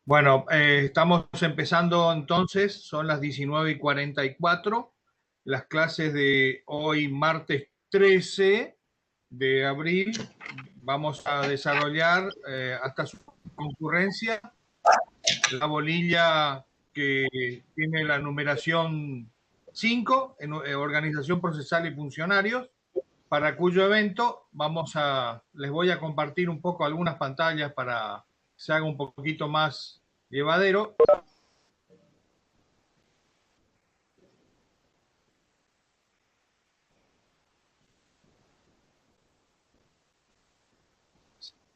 Bueno, estamos empezando entonces, son las 19:44, las clases de hoy, martes 13 de abril. Vamos a desarrollar hasta su concurrencia la bolilla que tiene la numeración 5, en organización procesal y funcionarios, para cuyo evento les voy a compartir un poco algunas pantallas para que se haga un poquito más llevadero.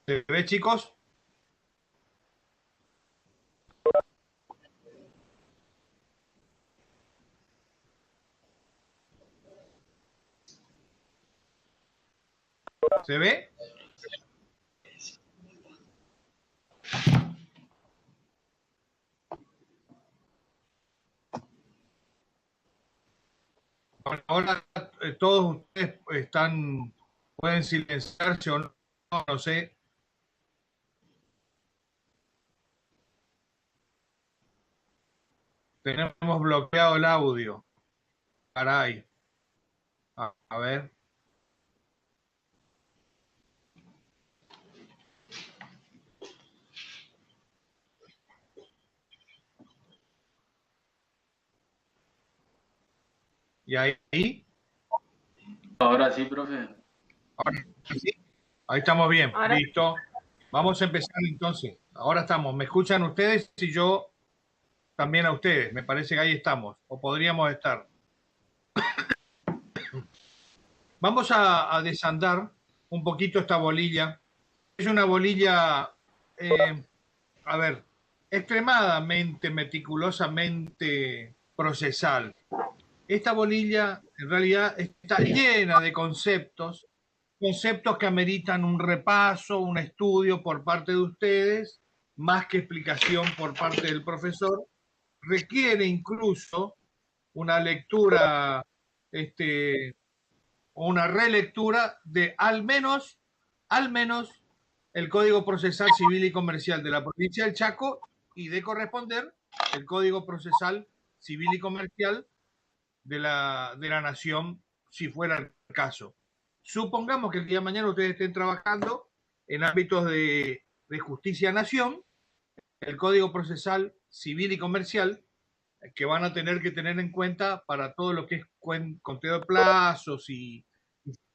¿Se ve, chicos? ¿Se ve? Ahora todos ustedes pueden silenciarse o no, no sé. Tenemos bloqueado el audio. Caray. A ver. ¿Y ahí? Ahora sí, profe. Ahora sí. Ahí estamos bien. Ahora. Listo. Vamos a empezar entonces. Ahora estamos. ¿Me escuchan ustedes y yo también a ustedes? Me parece que ahí estamos. O podríamos estar. Vamos a desandar un poquito esta bolilla. Es una bolilla, a ver, extremadamente meticulosamente procesal. Esta bolilla en realidad está llena de conceptos que ameritan un repaso, un estudio por parte de ustedes, más que explicación por parte del profesor. Requiere incluso una lectura o una relectura de al menos el Código Procesal Civil y Comercial de la provincia del Chaco y de corresponder el Código Procesal Civil y Comercial de la Nación, si fuera el caso. Supongamos que el día de mañana ustedes estén trabajando en ámbitos de justicia-nación, el Código Procesal Civil y Comercial, que van a tener que tener en cuenta para todo lo que es conteo de plazos y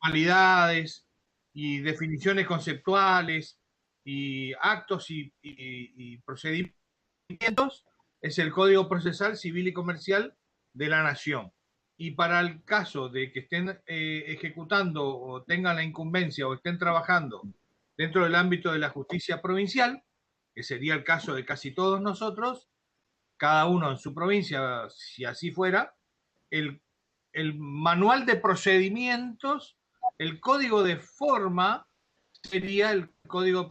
formalidades y definiciones conceptuales y actos y procedimientos, es el Código Procesal Civil y Comercial de la Nación. Y para el caso de que estén ejecutando o tengan la incumbencia o estén trabajando dentro del ámbito de la justicia provincial, que sería el caso de casi todos nosotros, cada uno en su provincia, si así fuera, el, el manual de procedimientos, el código de forma sería el código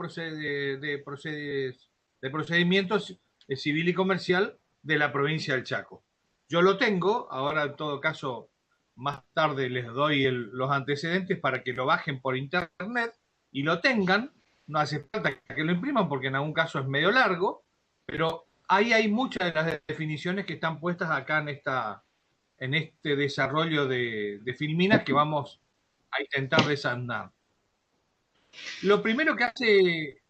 de procedimientos civil y comercial de la provincia del Chaco. Yo lo tengo, ahora en todo caso más tarde les doy los antecedentes para que lo bajen por internet y lo tengan. No hace falta que lo impriman porque en algún caso es medio largo, pero ahí hay muchas de las definiciones que están puestas acá en este desarrollo de Filminas que vamos a intentar desandar. Lo primero que hace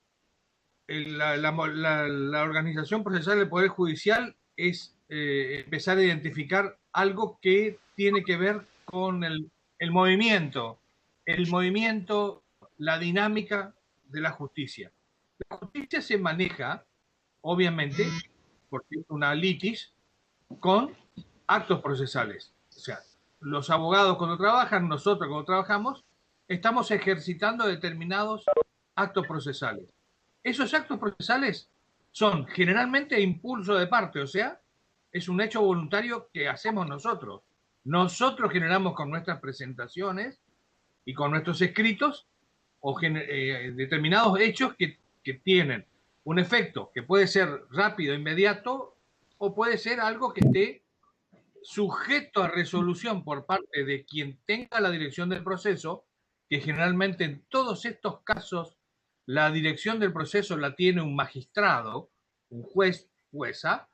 la Organización Procesal del Poder Judicial es empezar a identificar algo que tiene que ver con el movimiento, la dinámica de la justicia. La justicia se maneja, obviamente, porque es una litis, con actos procesales. O sea, los abogados cuando trabajan, nosotros cuando trabajamos, estamos ejercitando determinados actos procesales. Esos actos procesales son generalmente impulso de parte, o sea, es un hecho voluntario que hacemos nosotros. Nosotros generamos con nuestras presentaciones y con nuestros escritos determinados hechos que tienen un efecto que puede ser rápido, inmediato, o puede ser algo que esté sujeto a resolución por parte de quien tenga la dirección del proceso, que generalmente en todos estos casos la dirección del proceso la tiene un magistrado, un juez, jueza,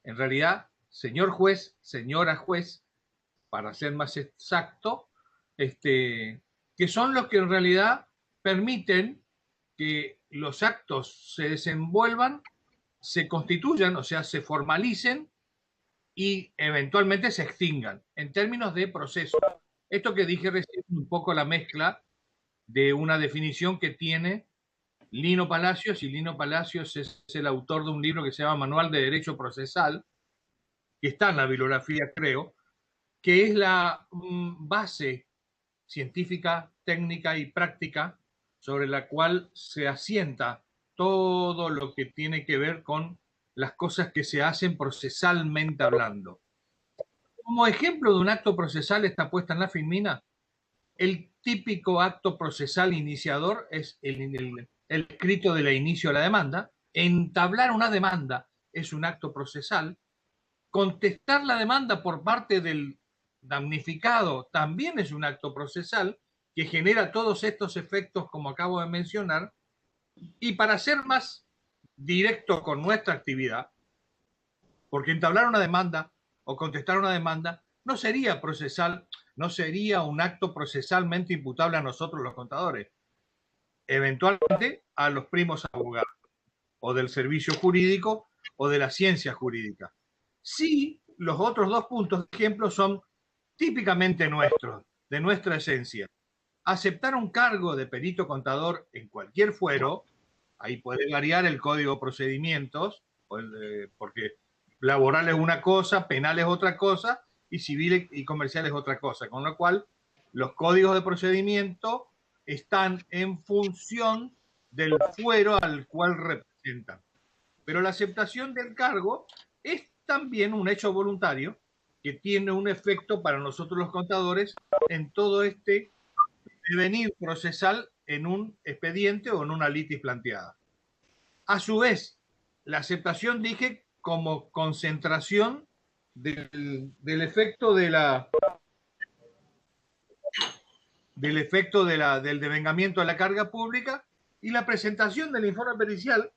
en realidad, señor juez, señora juez, para ser más exacto, que son los que en realidad permiten que los actos se desenvuelvan, se constituyan, o sea, se formalicen y eventualmente se extingan en términos de proceso. Esto que dije recién es un poco la mezcla de una definición que tiene Lino Palacios, y Lino Palacios es el autor de un libro que se llama Manual de Derecho Procesal, que está en la bibliografía, creo, que es la base científica, técnica y práctica sobre la cual se asienta todo lo que tiene que ver con las cosas que se hacen procesalmente hablando. Como ejemplo de un acto procesal está puesta en la filmina. El típico acto procesal iniciador es el escrito de la inicio de la demanda. Entablar una demanda es un acto procesal. Contestar la demanda por parte del damnificado también es un acto procesal que genera todos estos efectos como acabo de mencionar. Y para ser más directo con nuestra actividad, porque entablar una demanda o contestar una demanda no sería procesal, no sería un acto procesalmente imputable a nosotros los contadores, eventualmente a los primos abogados o del servicio jurídico o de la ciencia jurídica. Sí, los otros dos puntos de ejemplo son típicamente nuestros, de nuestra esencia. Aceptar un cargo de perito contador en cualquier fuero, ahí puede variar el código de procedimientos, porque laboral es una cosa, penal es otra cosa, y civil y comercial es otra cosa, con lo cual los códigos de procedimiento están en función del fuero al cual representan. Pero la aceptación del cargo es también un hecho voluntario que tiene un efecto para nosotros los contadores en todo este devenir procesal en un expediente o en una litis planteada. A su vez, la aceptación, dije, como concentración del efecto del devengamiento de la carga pública y la presentación del informe pericial,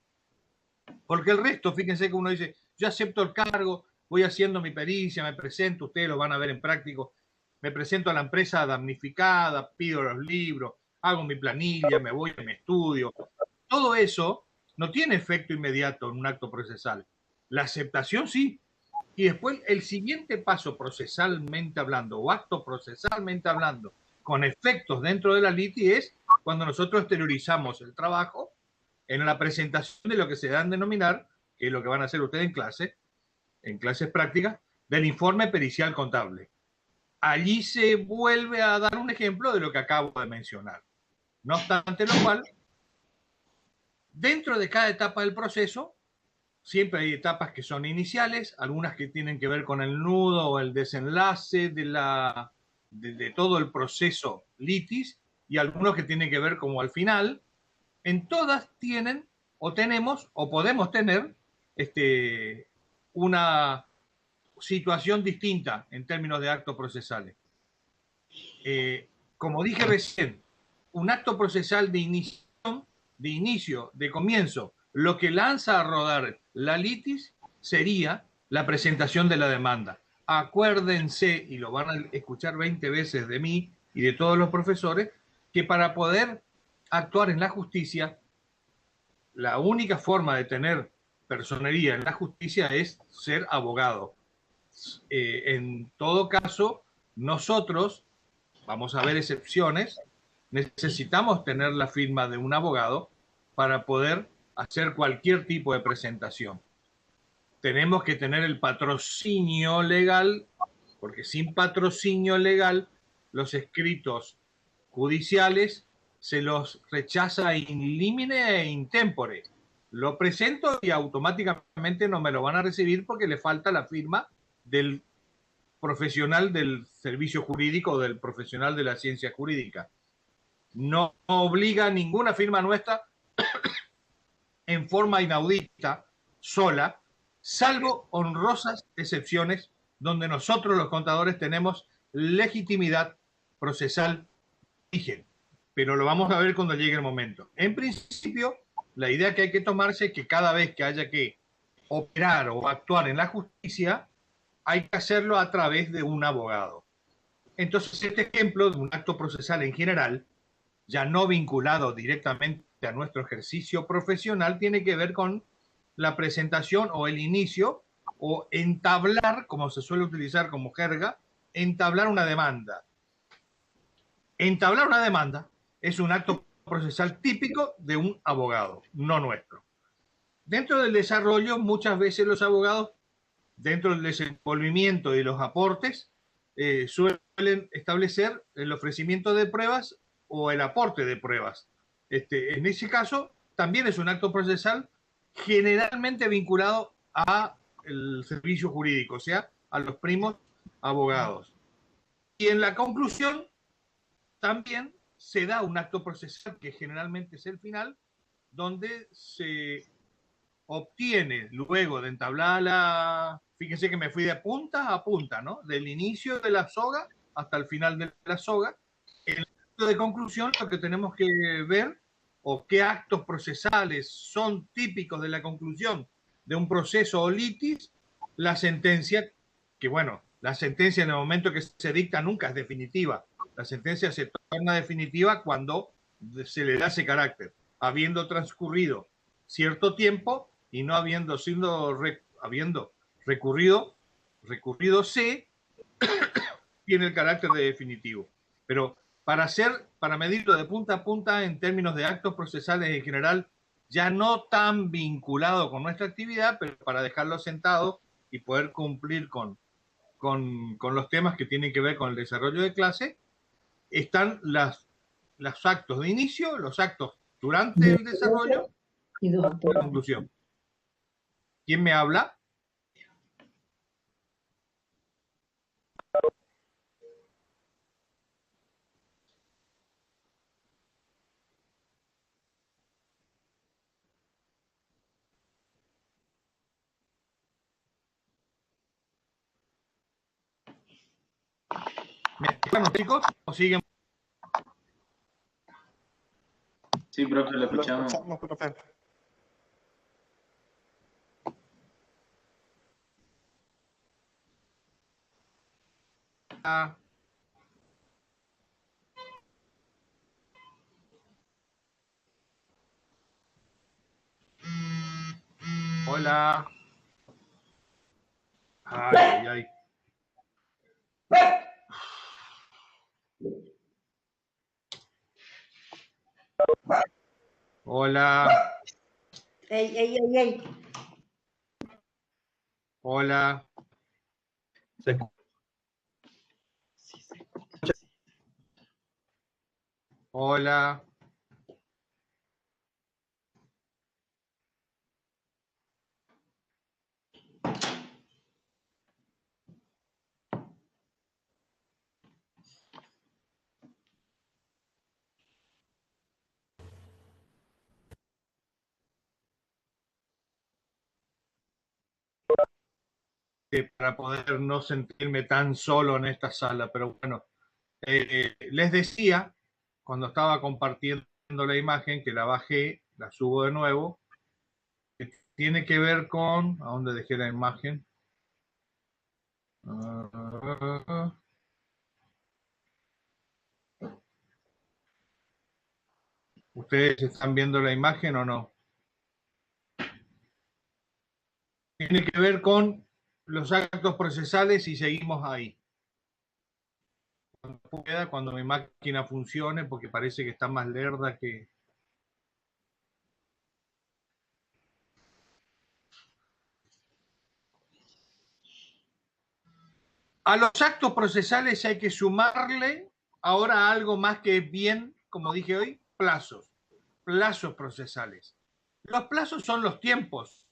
porque el resto, fíjense que uno dice, yo acepto el cargo, voy haciendo mi pericia, me presento, ustedes lo van a ver en práctico, me presento a la empresa damnificada, pido los libros, hago mi planilla, me voy a mi estudio. Todo eso no tiene efecto inmediato en un acto procesal. La aceptación sí. Y después el siguiente paso procesalmente hablando o acto procesalmente hablando con efectos dentro de la liti es cuando nosotros exteriorizamos el trabajo en la presentación de lo que se dan a denominar, que es lo que van a hacer ustedes en clases prácticas, del informe pericial contable. Allí se vuelve a dar un ejemplo de lo que acabo de mencionar. No obstante lo cual, dentro de cada etapa del proceso, siempre hay etapas que son iniciales, algunas que tienen que ver con el nudo o el desenlace de todo el proceso litis, y algunos que tienen que ver como al final. En todas tienen o tenemos o podemos tener una situación distinta en términos de actos procesales. Como dije recién, un acto procesal de inicio, de comienzo, lo que lanza a rodar la litis sería la presentación de la demanda. Acuérdense, y lo van a escuchar 20 veces de mí y de todos los profesores, que para poder actuar en la justicia, la única forma de tener personería en la justicia es ser abogado. En todo caso, nosotros, vamos a ver excepciones, necesitamos tener la firma de un abogado para poder hacer cualquier tipo de presentación. Tenemos que tener el patrocinio legal, porque sin patrocinio legal, los escritos judiciales se los rechaza in limine e in tempore. Lo presento y automáticamente no me lo van a recibir porque le falta la firma del profesional del servicio jurídico o del profesional de la ciencia jurídica. No obliga ninguna firma nuestra en forma inaudita, sola, salvo honrosas excepciones donde nosotros los contadores tenemos legitimidad procesal vigente. Pero lo vamos a ver cuando llegue el momento. En principio, La idea que hay que tomarse es que cada vez que haya que operar o actuar en la justicia, hay que hacerlo a través de un abogado. Entonces, este ejemplo de un acto procesal en general, ya no vinculado directamente a nuestro ejercicio profesional, tiene que ver con la presentación o el inicio o entablar, como se suele utilizar como jerga, entablar una demanda. Entablar una demanda es un acto procesal típico de un abogado, no nuestro. Dentro del desarrollo, muchas veces los abogados, dentro del desenvolvimiento y los aportes, suelen establecer el ofrecimiento de pruebas o el aporte de pruebas. En ese caso, también es un acto procesal generalmente vinculado a el servicio jurídico, o sea, a los primos abogados. Y en la conclusión, también se da un acto procesal que generalmente es el final, donde se obtiene luego de entablar la... Fíjense que me fui de punta a punta, ¿no? Del inicio de la soga hasta el final de la soga. En el acto de conclusión lo que tenemos que ver o qué actos procesales son típicos de la conclusión de un proceso o litis, la sentencia, que bueno, la sentencia en el momento que se dicta nunca es definitiva. La sentencia se torna definitiva cuando se le da ese carácter, habiendo transcurrido cierto tiempo y no habiendo habiendo recurrido se tiene el carácter de definitivo. Pero para medirlo de punta a punta en términos de actos procesales en general, ya no tan vinculado con nuestra actividad, pero para dejarlo sentado y poder cumplir con los temas que tienen que ver con el desarrollo de clase, están los actos de inicio, los actos durante el desarrollo y la conclusión. ¿Quién me habla? ¿Me escuchan, chicos? ¿O siguen? Sí, profe, lo escuchamos. Profe. Ah. Hola. Ay, ay, ay. Hola. Ey, ey, ey, ey. Hola. Se Hola. Para poder no sentirme tan solo en esta sala, pero bueno, les decía, cuando estaba compartiendo la imagen, que la bajé, la subo de nuevo, que tiene que ver con, ¿a dónde dejé la imagen? ¿Ustedes están viendo la imagen o no? Tiene que ver con los actos procesales y seguimos ahí. Cuando pueda, cuando mi máquina funcione, porque parece que está más lerda que... A los actos procesales hay que sumarle ahora algo más que bien, como dije hoy, plazos procesales. Los plazos son los tiempos,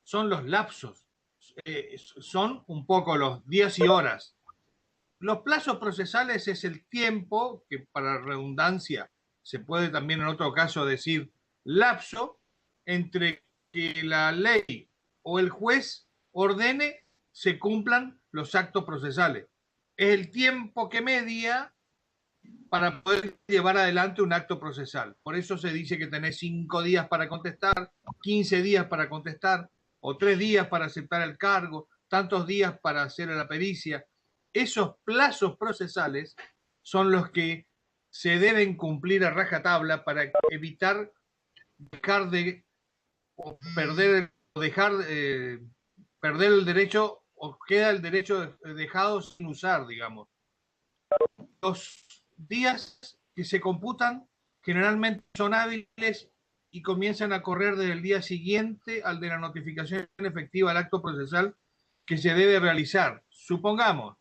son los lapsos, son un poco los días y horas. Los plazos procesales es el tiempo, que para redundancia se puede también en otro caso decir lapso, entre que la ley o el juez ordene se cumplan los actos procesales. Es el tiempo que media para poder llevar adelante un acto procesal. Por eso se dice que tenés 5 días para contestar, 15 días para contestar, o 3 días para aceptar el cargo, tantos días para hacer la pericia. Esos plazos procesales son los que se deben cumplir a rajatabla para evitar dejar de o perder perder el derecho, o queda el derecho dejado sin usar, digamos. Los días que se computan generalmente son hábiles y comienzan a correr desde el día siguiente al de la notificación efectiva del acto procesal que se debe realizar. Supongamos,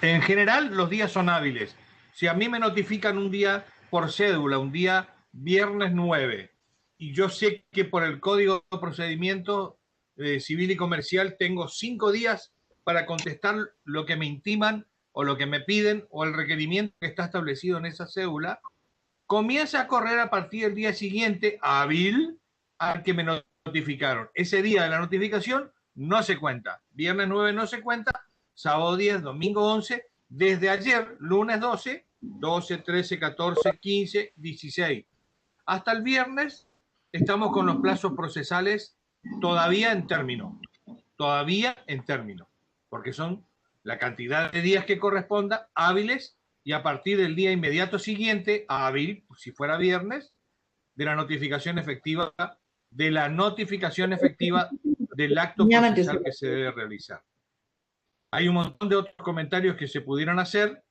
en general los días son hábiles. Si a mí me notifican un día por cédula, un día viernes 9, y yo sé que por el Código de Procedimiento Civil y Comercial tengo 5 días para contestar lo que me intiman o lo que me piden o el requerimiento que está establecido en esa cédula, comienza a correr a partir del día siguiente hábil al que me notificaron. Ese día de la notificación no se cuenta. Viernes 9 no se cuenta, sábado 10, domingo 11, desde ayer, lunes 12, 12, 13, 14, 15, 16. Hasta el viernes estamos con los plazos procesales todavía en término, porque son la cantidad de días que corresponda hábiles y a partir del día inmediato siguiente, hábil, si fuera viernes, de la notificación efectiva del acto procesal que se debe realizar. Hay un montón de otros comentarios que se pudieran hacer,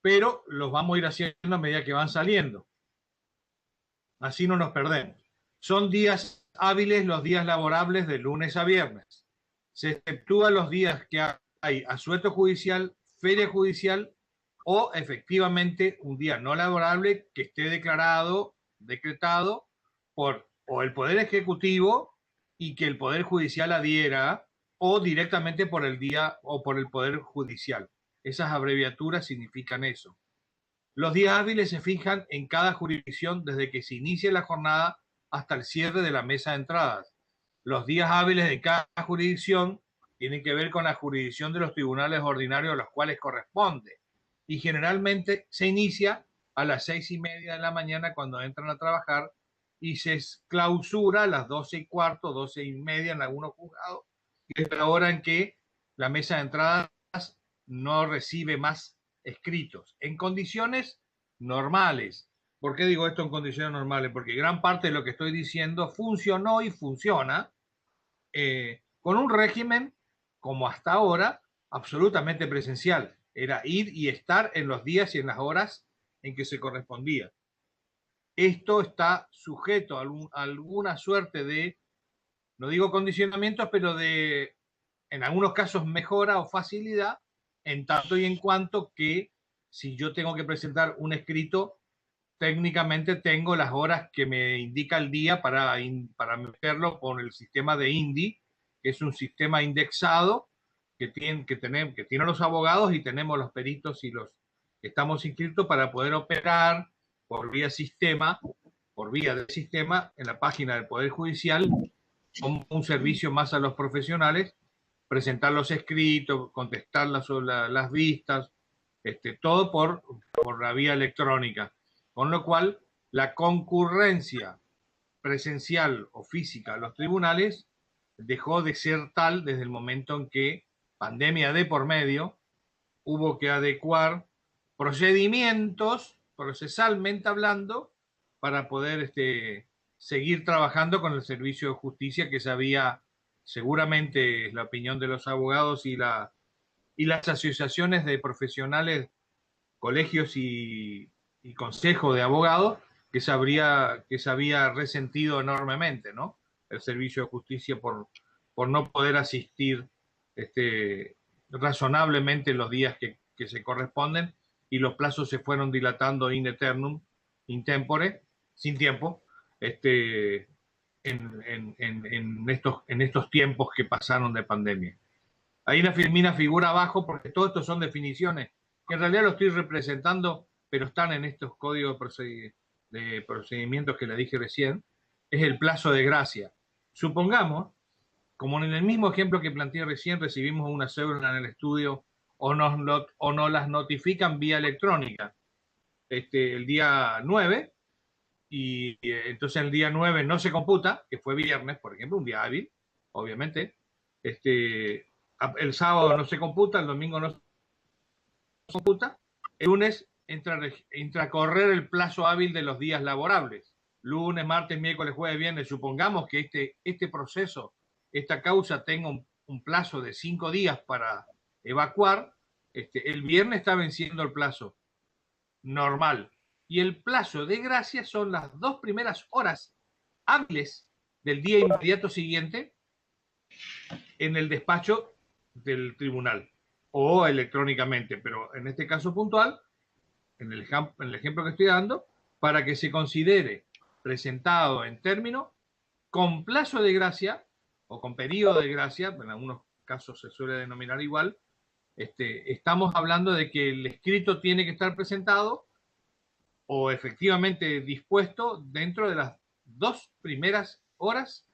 pero los vamos a ir haciendo a medida que van saliendo. Así no nos perdemos. Son días hábiles los días laborables de lunes a viernes. Se exceptúan los días que hay asueto judicial, feria judicial o efectivamente un día no laborable que esté decretado por o el Poder Ejecutivo y que el Poder Judicial adhiera, o directamente por el día o por el Poder Judicial. Esas abreviaturas significan eso. Los días hábiles se fijan en cada jurisdicción desde que se inicie la jornada hasta el cierre de la mesa de entradas. Los días hábiles de cada jurisdicción tienen que ver con la jurisdicción de los tribunales ordinarios a los cuales corresponde. Y generalmente se inicia a las 6:30 de la mañana cuando entran a trabajar y se clausura a las 12:15, 12:30 en algunos juzgados, y es la hora en que la mesa de entradas no recibe más escritos, en condiciones normales. ¿Por qué digo esto en condiciones normales? Porque gran parte de lo que estoy diciendo funcionó y funciona con un régimen, como hasta ahora, absolutamente presencial. Era ir y estar en los días y en las horas en que se correspondía. Esto está sujeto a alguna suerte de, no digo condicionamientos, pero de, en algunos casos, mejora o facilidad, en tanto y en cuanto que si yo tengo que presentar un escrito, técnicamente tengo las horas que me indica el día para meterlo con el sistema de INDI, que es un sistema indexado que tienen los abogados y tenemos los peritos y los que estamos inscritos para poder operar por vía del sistema en la página del Poder Judicial, como un servicio más a los profesionales, presentar los escritos, contestar las vistas, todo por la vía electrónica. Con lo cual, la concurrencia presencial o física a los tribunales dejó de ser tal desde el momento en que, pandemia de por medio, hubo que adecuar procedimientos, procesalmente hablando, para poder seguir trabajando con el servicio de justicia que sabía, seguramente es la opinión de los abogados y las asociaciones de profesionales, colegios y consejo de abogados, que se había resentido enormemente, ¿no? El servicio de justicia por no poder asistir razonablemente los días que se corresponden, y los plazos se fueron dilatando in eternum, in tempore, sin tiempo, en estos tiempos que pasaron de pandemia. Ahí la Firmina figura abajo porque todo esto son definiciones que en realidad lo estoy representando, pero están en estos códigos de procedimientos que le dije recién. Es el plazo de gracia. Supongamos, como en el mismo ejemplo que planteé recién, recibimos una cédula en el estudio o nos las notifican vía electrónica el día 9, y entonces el día 9 no se computa, que fue viernes, por ejemplo, un día hábil, obviamente. El sábado no se computa, el domingo no se computa, el lunes entra a correr el plazo hábil de los días laborables. Lunes, martes, miércoles, jueves, viernes. Supongamos que este proceso, esta causa tenga un plazo de 5 días para evacuar. El viernes está venciendo el plazo normal. Y el plazo de gracia son las 2 primeras horas hábiles del día inmediato siguiente en el despacho del tribunal o electrónicamente, pero en este caso puntual, en el ejemplo que estoy dando, para que se considere presentado en término con plazo de gracia o con periodo de gracia, en algunos casos se suele denominar igual. Estamos hablando de que el escrito tiene que estar presentado o efectivamente dispuesto dentro de las 2 primeras horas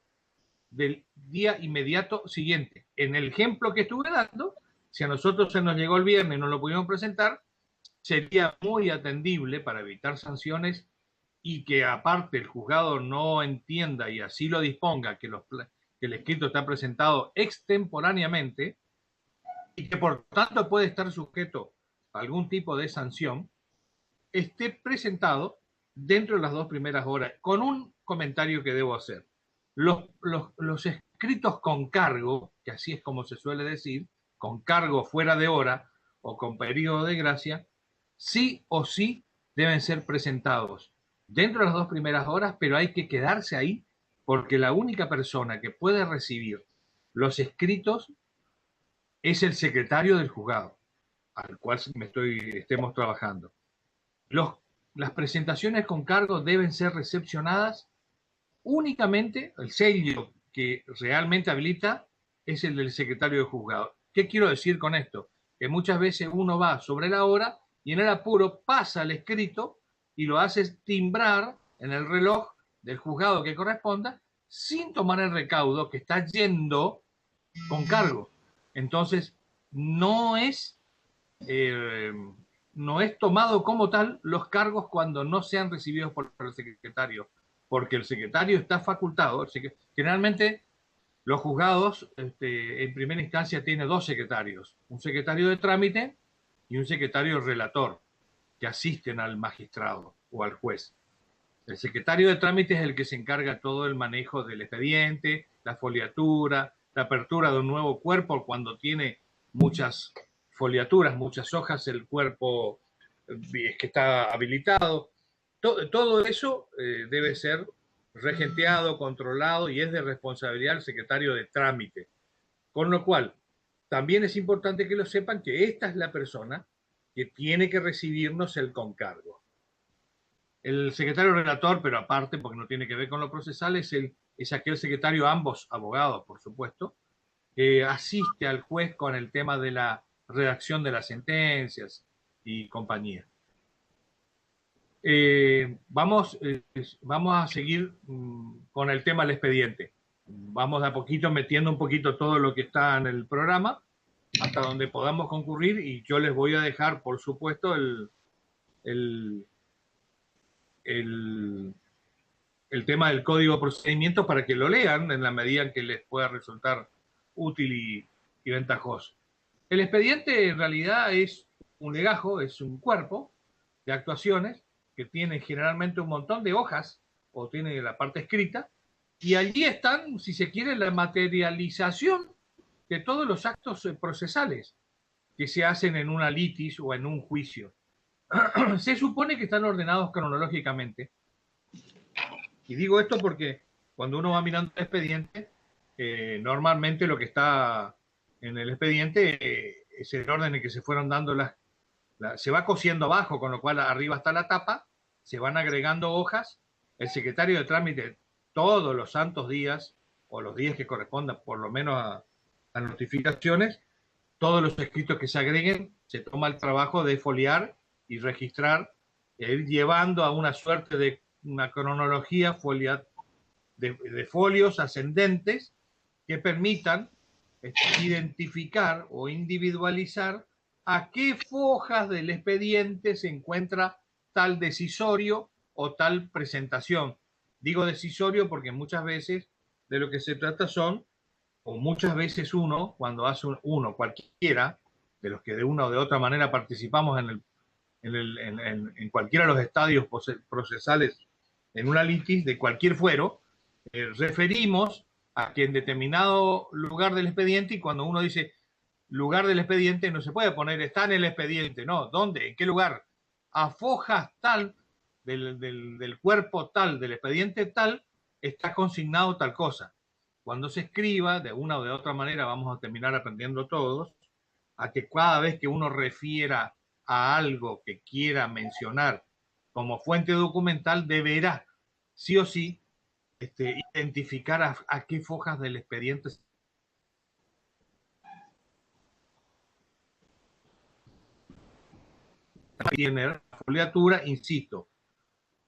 del día inmediato siguiente. En el ejemplo que estuve dando, si a nosotros se nos llegó el viernes y no lo pudimos presentar, sería muy atendible para evitar sanciones y que aparte el juzgado no entienda y así lo disponga que el escrito está presentado extemporáneamente y que por tanto puede estar sujeto a algún tipo de sanción, esté presentado dentro de las 2 primeras horas, con un comentario que debo hacer. Los escritos con cargo, que así es como se suele decir, con cargo fuera de hora o con periodo de gracia, sí o sí deben ser presentados dentro de las 2 primeras horas, pero hay que quedarse ahí porque la única persona que puede recibir los escritos es el secretario del juzgado, al cual estemos trabajando. Las presentaciones con cargo deben ser recepcionadas únicamente, el sello que realmente habilita es el del secretario de juzgado. ¿Qué quiero decir con esto? Que muchas veces uno va sobre la hora y en el apuro pasa el escrito y lo hace timbrar en el reloj del juzgado que corresponda sin tomar el recaudo que está yendo con cargo. Entonces, no es tomado como tal los cargos cuando no sean recibidos por el secretario, porque el secretario está facultado. Generalmente los juzgados en primera instancia tienen 2 secretarios, un secretario de trámite y un secretario relator, que asisten al magistrado o al juez. El secretario de trámite es el que se encarga todo el manejo del expediente, la foliatura, la apertura de un nuevo cuerpo cuando tiene muchas foliaturas, muchas hojas, el cuerpo es que está habilitado. Todo eso debe ser regenteado, controlado y es de responsabilidad del secretario de trámite. Con lo cual, también es importante que lo sepan que esta es la persona que tiene que recibirnos el concargo. El secretario relator, pero aparte, porque no tiene que ver con lo procesal, es aquel secretario, ambos abogados, por supuesto, que asiste al juez con el tema de la redacción de las sentencias y compañía. Vamos a seguir con el tema del expediente. Vamos de a poquito metiendo un poquito todo lo que está en el programa hasta donde podamos concurrir y yo les voy a dejar, por supuesto, el tema del código de procedimiento para que lo lean en la medida en que les pueda resultar útil y ventajoso. El expediente en realidad es un legajo, es un cuerpo de actuaciones que tiene generalmente un montón de hojas o tiene la parte escrita y allí están, si se quiere, la materialización de todos los actos procesales que se hacen en una litis o en un juicio. Se supone que están ordenados cronológicamente. Y digo esto porque cuando uno va mirando el expediente, normalmente lo que está en el expediente es el orden en que se fueron dando se va cosiendo abajo, con lo cual arriba está la tapa, se van agregando hojas, el secretario de trámite todos los santos días, o los días que correspondan por lo menos a notificaciones, todos los escritos que se agreguen, se toma el trabajo de foliar y registrar, e ir llevando a una suerte de una cronología de folios ascendentes que permitan identificar o individualizar a qué fojas del expediente se encuentra tal decisorio o tal presentación. Digo decisorio porque muchas veces de lo que se trata son, o muchas veces uno, cuando hace uno, cualquiera, de los que de una o de otra manera participamos en cualquiera de los estadios procesales en una litis de cualquier fuero, referimos a que en determinado lugar del expediente, y cuando uno dice lugar del expediente no se puede poner está en el expediente, no, ¿dónde? ¿En qué lugar? A fojas tal del cuerpo tal, del expediente tal, está consignado tal cosa. Cuando se escriba, de una o de otra manera, vamos a terminar aprendiendo todos, a que cada vez que uno refiera a algo que quiera mencionar como fuente documental, deberá, sí o sí, identificar a qué fojas del expediente tiene la foliatura, insisto,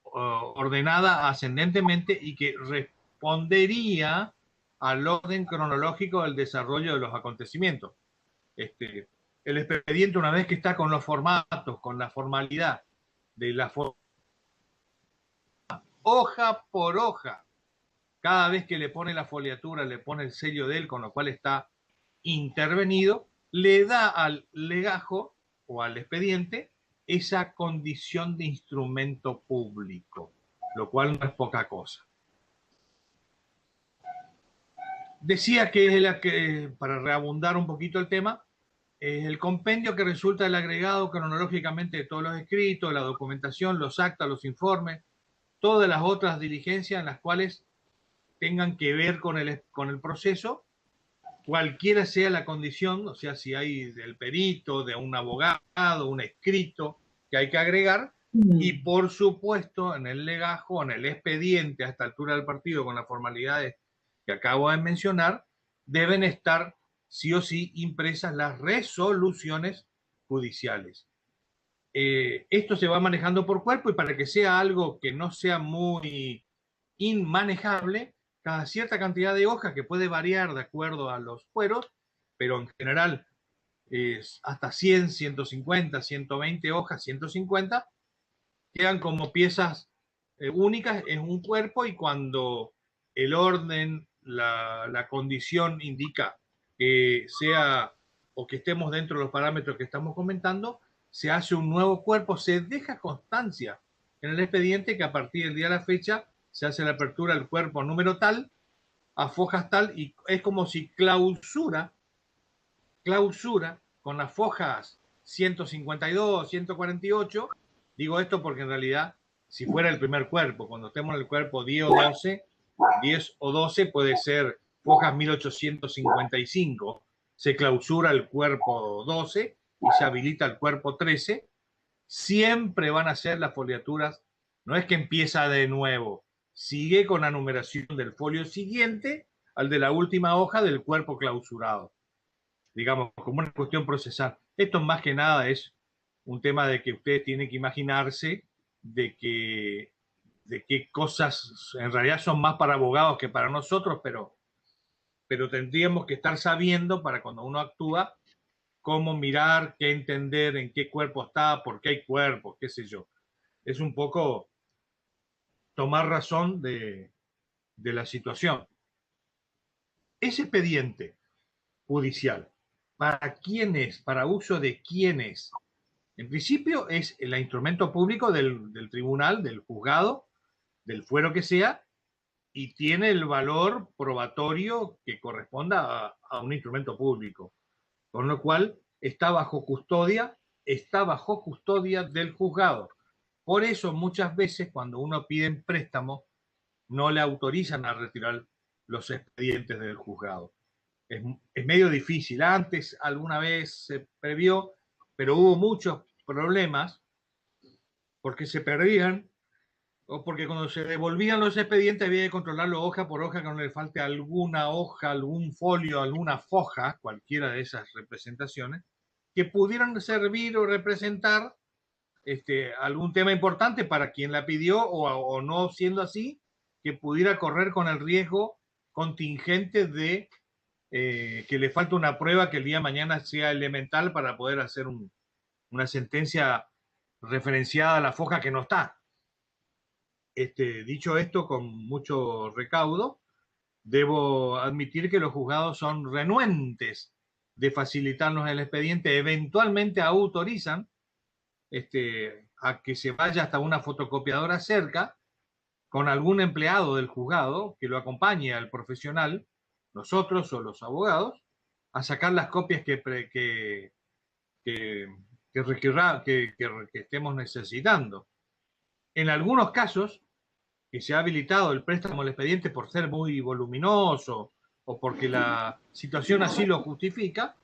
ordenada ascendentemente y que respondería al orden cronológico del desarrollo de los acontecimientos. El expediente, una vez que está con los formatos, con la formalidad de la hoja por hoja, cada vez que le pone la foliatura, le pone el sello de él, con lo cual está intervenido, le da al legajo o al expediente esa condición de instrumento público, lo cual no es poca cosa. Decía que, para reabundar un poquito el tema, es el compendio que resulta del agregado cronológicamente de todos los escritos, la documentación, los actas, los informes, todas las otras diligencias en las cuales tengan que ver con el proceso, cualquiera sea la condición, o sea, si hay del perito, de un abogado, un escrito que hay que agregar, y por supuesto en el legajo, en el expediente a esta altura del partido, con las formalidades que acabo de mencionar, deben estar sí o sí impresas las resoluciones judiciales. Esto se va manejando por cuerpo y para que sea algo que no sea muy inmanejable, cada cierta cantidad de hojas que puede variar de acuerdo a los fueros, pero en general es hasta 100, 150, 120 hojas, 150, quedan como piezas únicas en un cuerpo y cuando el orden, la condición indica que sea o que estemos dentro de los parámetros que estamos comentando, se hace un nuevo cuerpo, se deja constancia en el expediente que a partir del día de la fecha se hace la apertura del cuerpo número tal, a fojas tal, y es como si clausura con las fojas 152, 148, digo esto porque en realidad, si fuera el primer cuerpo, cuando estemos en el cuerpo 10 o 12 puede ser fojas 1855, se clausura el cuerpo 12 y se habilita el cuerpo 13, siempre van a ser las foliaturas, no es que empieza de nuevo, sigue con la numeración del folio siguiente al de la última hoja del cuerpo clausurado, digamos, como una cuestión procesal. Esto más que nada es un tema de que ustedes tienen que imaginarse de qué cosas en realidad son más para abogados que para nosotros, pero tendríamos que estar sabiendo para cuando uno actúa cómo mirar, qué entender, en qué cuerpo está, por qué hay cuerpos, qué sé yo. Es un poco tomar razón de la situación. Ese expediente judicial, ¿para quién es? ¿Para uso de quién es? En principio es el instrumento público del tribunal, del juzgado, del fuero que sea, y tiene el valor probatorio que corresponda a un instrumento público. Con lo cual está bajo custodia del juzgado. Por eso muchas veces cuando uno pide en préstamo no le autorizan a retirar los expedientes del juzgado. Es medio difícil. Antes alguna vez se previó, pero hubo muchos problemas porque se perdían o porque cuando se devolvían los expedientes había que controlarlo hoja por hoja, que no le falte alguna hoja, algún folio, alguna foja, cualquiera de esas representaciones, que pudieran servir o representar algún tema importante para quien la pidió o no siendo así, que pudiera correr con el riesgo contingente de que le falta una prueba que el día de mañana sea elemental para poder hacer una sentencia referenciada a la foja que no está. Dicho esto, con mucho recaudo, debo admitir que los juzgados son renuentes de facilitarnos el expediente, eventualmente autorizan a que se vaya hasta una fotocopiadora cerca con algún empleado del juzgado que lo acompañe al profesional, nosotros o los abogados, a sacar las copias que estemos necesitando. En algunos casos, que se ha habilitado el préstamo al expediente por ser muy voluminoso o porque la situación así lo justifica,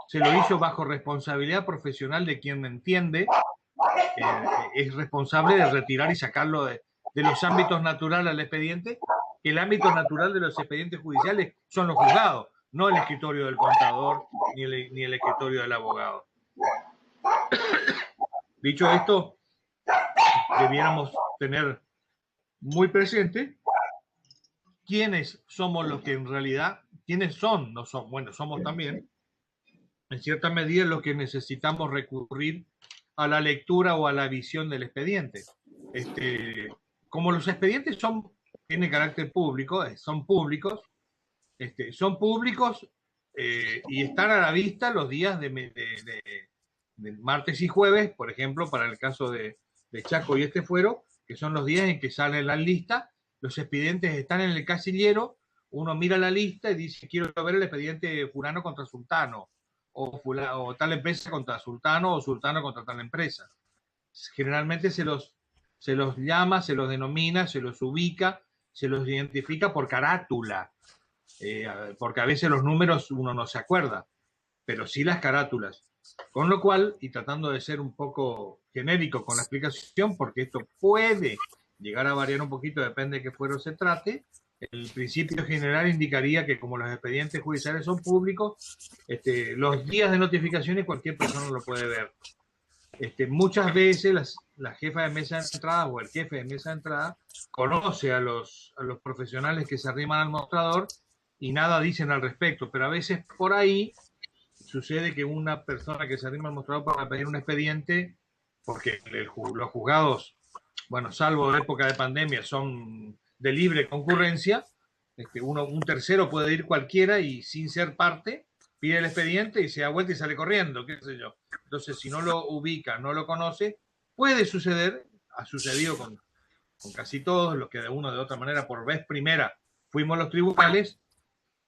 se lo hizo bajo responsabilidad profesional de quien entiende es responsable de retirar y sacarlo de los ámbitos naturales al expediente, que el ámbito natural de los expedientes judiciales son los juzgados, no el escritorio del contador ni el escritorio del abogado. Dicho esto, debiéramos tener muy presente quiénes somos los que en realidad, quiénes son, no son, bueno, somos también, en cierta medida, los que necesitamos recurrir a la lectura o a la visión del expediente. Como los expedientes tienen carácter público, son públicos y están a la vista los días de martes y jueves, por ejemplo, para el caso de Chaco y Fuero, que son los días en que sale la lista, los expedientes están en el casillero, uno mira la lista y dice, quiero ver el expediente fulano contra sultano, o tal empresa contra sultano, o sultano contra tal empresa. Generalmente se los llama, se los denomina, se los ubica, se los identifica por carátula, porque a veces los números uno no se acuerda, pero sí las carátulas. Con lo cual, y tratando de ser un poco genérico con la explicación, porque esto puede llegar a variar un poquito, depende de qué fuero se trate, el principio general indicaría que como los expedientes judiciales son públicos, los días de notificaciones cualquier persona lo puede ver. Muchas veces la jefa de mesa de entrada o el jefe de mesa de entrada conoce a los profesionales que se arriman al mostrador y nada dicen al respecto, pero a veces por ahí sucede que una persona que se arrima al mostrador para pedir un expediente, porque los juzgados, bueno, salvo en época de pandemia, son de libre concurrencia, un tercero puede ir cualquiera y sin ser parte, pide el expediente y se da vuelta y sale corriendo, qué sé yo. Entonces, si no lo ubica, no lo conoce, puede suceder, ha sucedido con casi todos los que de una o de otra manera, por vez primera, fuimos a los tribunales,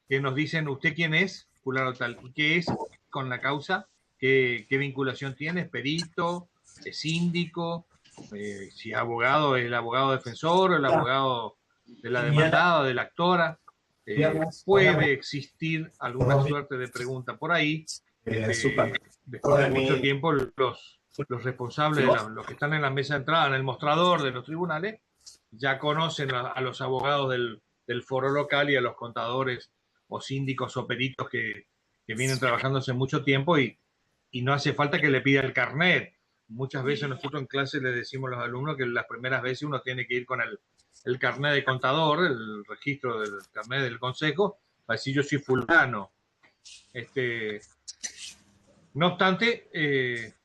que nos dicen, ¿usted quién es? Fulano tal. ¿Y qué es con la causa? ¿Qué vinculación tiene? ¿Es perito? ¿Es síndico? Si es abogado, ¿es el abogado defensor? ¿O el abogado de la demandada, de la actora? Puede existir alguna suerte de pregunta por ahí. Después de mucho tiempo, los responsables, los que están en la mesa de entrada, en el mostrador de los tribunales, ya conocen a los abogados del foro local y a los contadores o síndicos o peritos que vienen trabajando hace mucho tiempo y no hace falta que le pida el carnet. Muchas veces nosotros en clase les decimos a los alumnos que las primeras veces uno tiene que ir con el carnet de contador, el registro del carnet del consejo, para decir yo soy fulano. No obstante,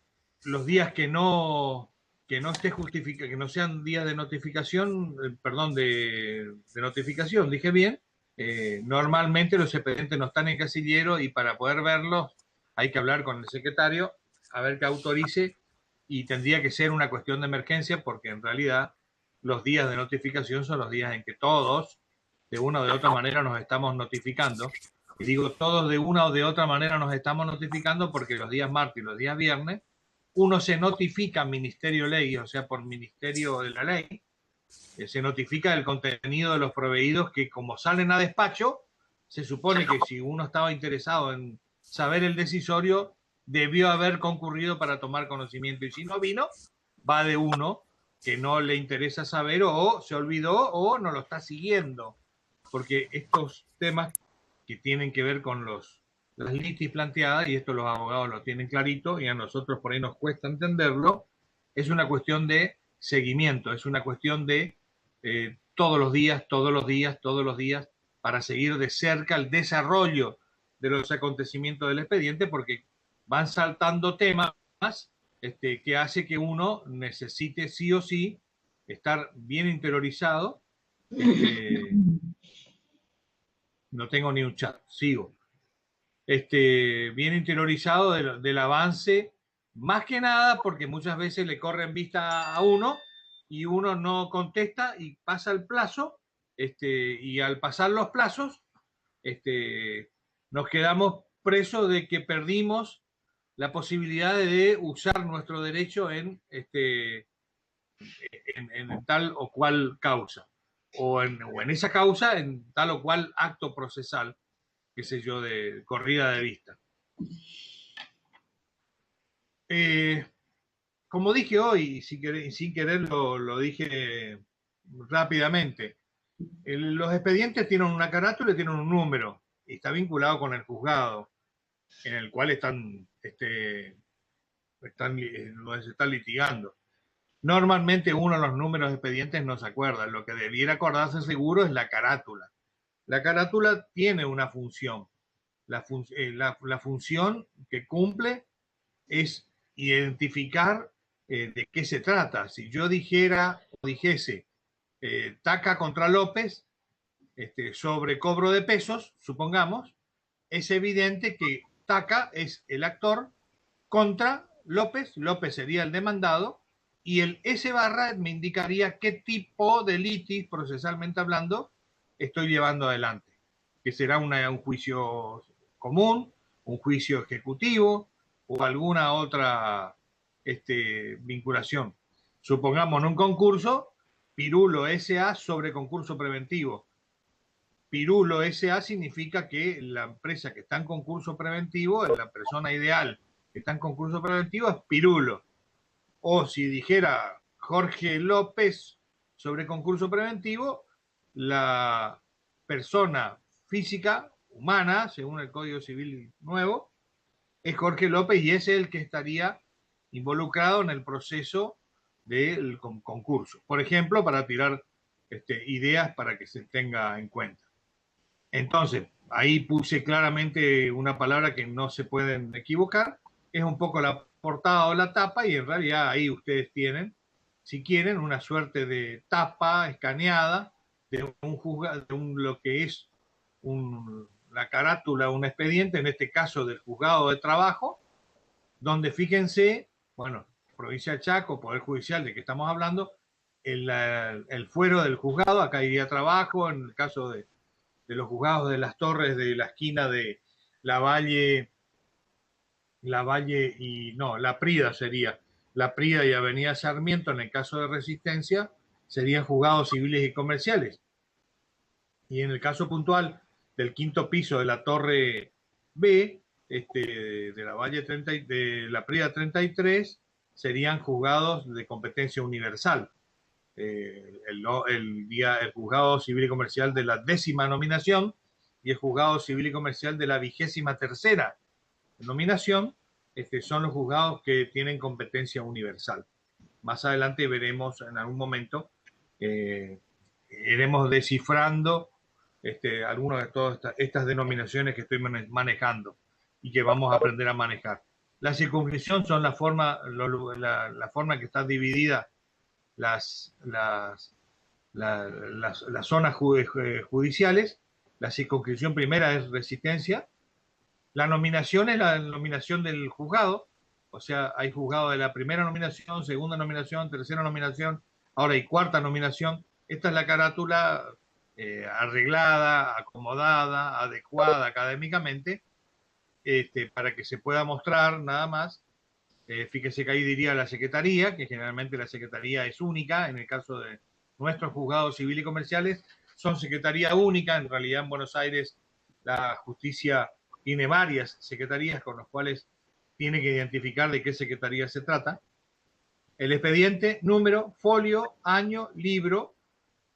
los días que no esté justificado, que no sean días de notificación, de notificación, dije bien, normalmente los expedientes no están en casillero y para poder verlos hay que hablar con el secretario a ver que autorice y tendría que ser una cuestión de emergencia porque en realidad los días de notificación son los días en que todos de una o de otra manera nos estamos notificando. Y digo todos de una o de otra manera nos estamos notificando porque los días martes y los días viernes uno se notifica al Ministerio de Ley, o sea, por Ministerio de la Ley, se notifica el contenido de los proveídos que como salen a despacho, se supone que si uno estaba interesado en saber el decisorio, debió haber concurrido para tomar conocimiento y si no vino, va de uno que no le interesa saber o se olvidó o no lo está siguiendo, porque estos temas que tienen que ver con las litis planteadas, y esto los abogados lo tienen clarito y a nosotros por ahí nos cuesta entenderlo, es una cuestión de seguimiento, es una cuestión de todos los días, para seguir de cerca el desarrollo de los acontecimientos del expediente, porque van saltando temas que hace que uno necesite sí o sí estar bien interiorizado. No tengo ni un chat, sigo. Bien interiorizado del avance, más que nada porque muchas veces le corren vista a uno y uno no contesta y pasa el plazo, y al pasar los plazos, nos quedamos presos de que perdimos la posibilidad de usar nuestro derecho en tal o cual causa, o en esa causa, en tal o cual acto procesal, qué sé yo, de corrida de vista. Como dije hoy, sin querer lo dije rápidamente, los expedientes tienen una carátula y tienen un número, y está vinculado con el juzgado en el cual están litigando. Normalmente uno de los números de expedientes no se acuerda, lo que debiera acordarse seguro es la carátula. La carátula tiene una función. La función que cumple es identificar de qué se trata. Si yo dijese Taca contra López sobre cobro de pesos, supongamos, es evidente que Taca es el actor contra López, López sería el demandado, y el S barra me indicaría qué tipo de litis, procesalmente hablando, estoy llevando adelante, que será un juicio común, un juicio ejecutivo o alguna otra vinculación. Supongamos en un concurso, Pirulo S.A. sobre concurso preventivo. Pirulo S.A. significa que la empresa que está en concurso preventivo, la persona ideal que está en concurso preventivo es Pirulo. O si dijera Jorge López sobre concurso preventivo, la persona física, humana, según el Código Civil nuevo, es Jorge López y es el que estaría involucrado en el proceso del concurso. Por ejemplo, para tirar ideas para que se tenga en cuenta. Entonces, ahí puse claramente una palabra que no se pueden equivocar, es un poco la portada o la tapa, y en realidad ahí ustedes tienen, si quieren, una suerte de tapa escaneada de lo que es la carátula, un expediente, en este caso del juzgado de trabajo, donde fíjense, bueno, provincia de Chaco, Poder Judicial, de que estamos hablando, el fuero del juzgado, acá iría trabajo, en el caso de los juzgados de Las Torres, de la esquina de La Prida sería, La Prida y Avenida Sarmiento, en el caso de Resistencia, serían juzgados civiles y comerciales. Y en el caso puntual del quinto piso de la Torre B, de la Prida 33, serían juzgados de competencia universal. El juzgado civil y comercial de la 10ª nominación y el juzgado civil y comercial de la 23ª nominación son los juzgados que tienen competencia universal. Más adelante veremos en algún momento, iremos descifrando algunas de todas estas denominaciones que estoy manejando y que vamos a aprender a manejar. La circunscripción son la forma que está dividida las zonas judiciales. La circunscripción primera es Resistencia. La nominación es la nominación del juzgado, o sea, hay juzgado de la primera nominación, segunda nominación, tercera nominación, ahora hay cuarta nominación. Esta es la carátula arreglada, acomodada, adecuada académicamente, para que se pueda mostrar nada más. Fíjese que ahí diría la Secretaría, que generalmente la Secretaría es única, en el caso de nuestros juzgados civiles y comerciales, son Secretaría única. En realidad en Buenos Aires la justicia tiene varias secretarías con las cuales tiene que identificar de qué secretaría se trata. El expediente, número, folio, año, libro,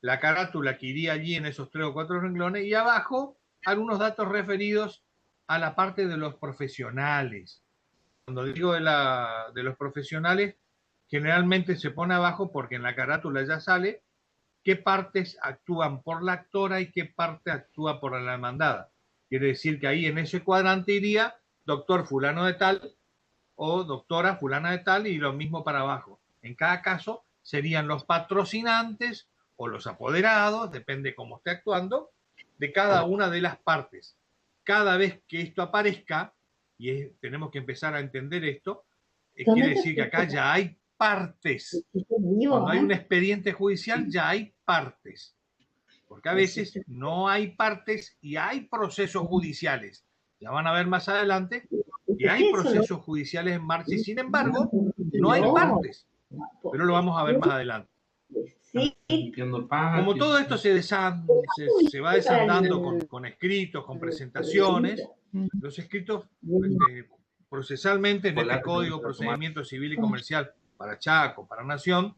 la carátula que iría allí en esos 3 o 4 renglones, y abajo algunos datos referidos a la parte de los profesionales. Cuando digo de los profesionales, generalmente se pone abajo porque en la carátula ya sale qué partes actúan por la actora y qué parte actúa por la demandada. Quiere decir que ahí en ese cuadrante iría doctor fulano de tal o doctora fulana de tal, y lo mismo para abajo. En cada caso serían los patrocinantes o los apoderados, depende cómo esté actuando, de cada una de las partes. Cada vez que esto aparezca, y tenemos que empezar a entender esto, quiere decir que acá ya hay partes. Cuando hay un expediente judicial ya hay partes. Porque a veces no hay partes y hay procesos judiciales. Ya van a ver más adelante que hay procesos judiciales en marcha y sin embargo no hay partes. Pero lo vamos a ver más adelante. Sí. Como todo esto se va desandando con escritos, con presentaciones, los escritos procesalmente en este Código de Procedimiento Civil y Comercial para Chaco, para Nación,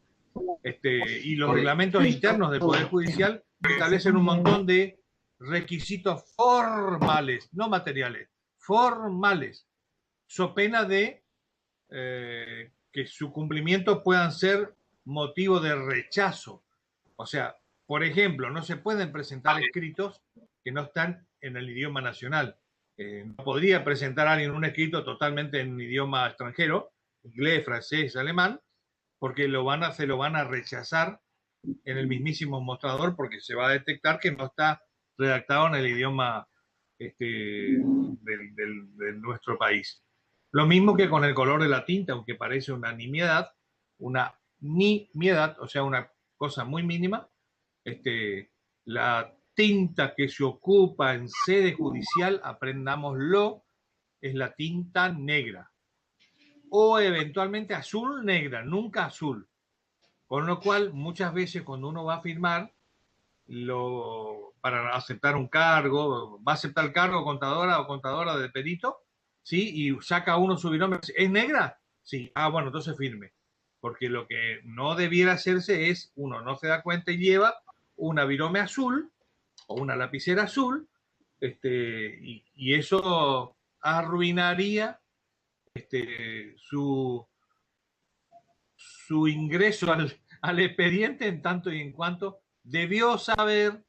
y los reglamentos internos del Poder Judicial establecen un montón de requisitos formales, no materiales, formales, so pena de que su cumplimiento puedan ser motivo de rechazo. O sea, por ejemplo, no se pueden presentar escritos que no están en el idioma nacional. No podría presentar a alguien un escrito totalmente en idioma extranjero, inglés, francés, alemán, porque se lo van a rechazar en el mismísimo mostrador porque se va a detectar que no está redactado en el idioma de nuestro país. Lo mismo que con el color de la tinta, aunque parece una nimiedad, o sea, una cosa muy mínima, la tinta que se ocupa en sede judicial, aprendámoslo, es la tinta negra. O eventualmente azul negra, nunca azul. Con lo cual, muchas veces cuando uno va a firmar, para aceptar un cargo, va a aceptar el cargo contadora o contadora de perito, ¿sí? Y saca uno su binomio, ¿es negra? Sí, bueno, entonces firme. Porque lo que no debiera hacerse es, uno no se da cuenta y lleva una virome azul o una lapicera azul, y eso arruinaría su ingreso al expediente en tanto y en cuanto debió saber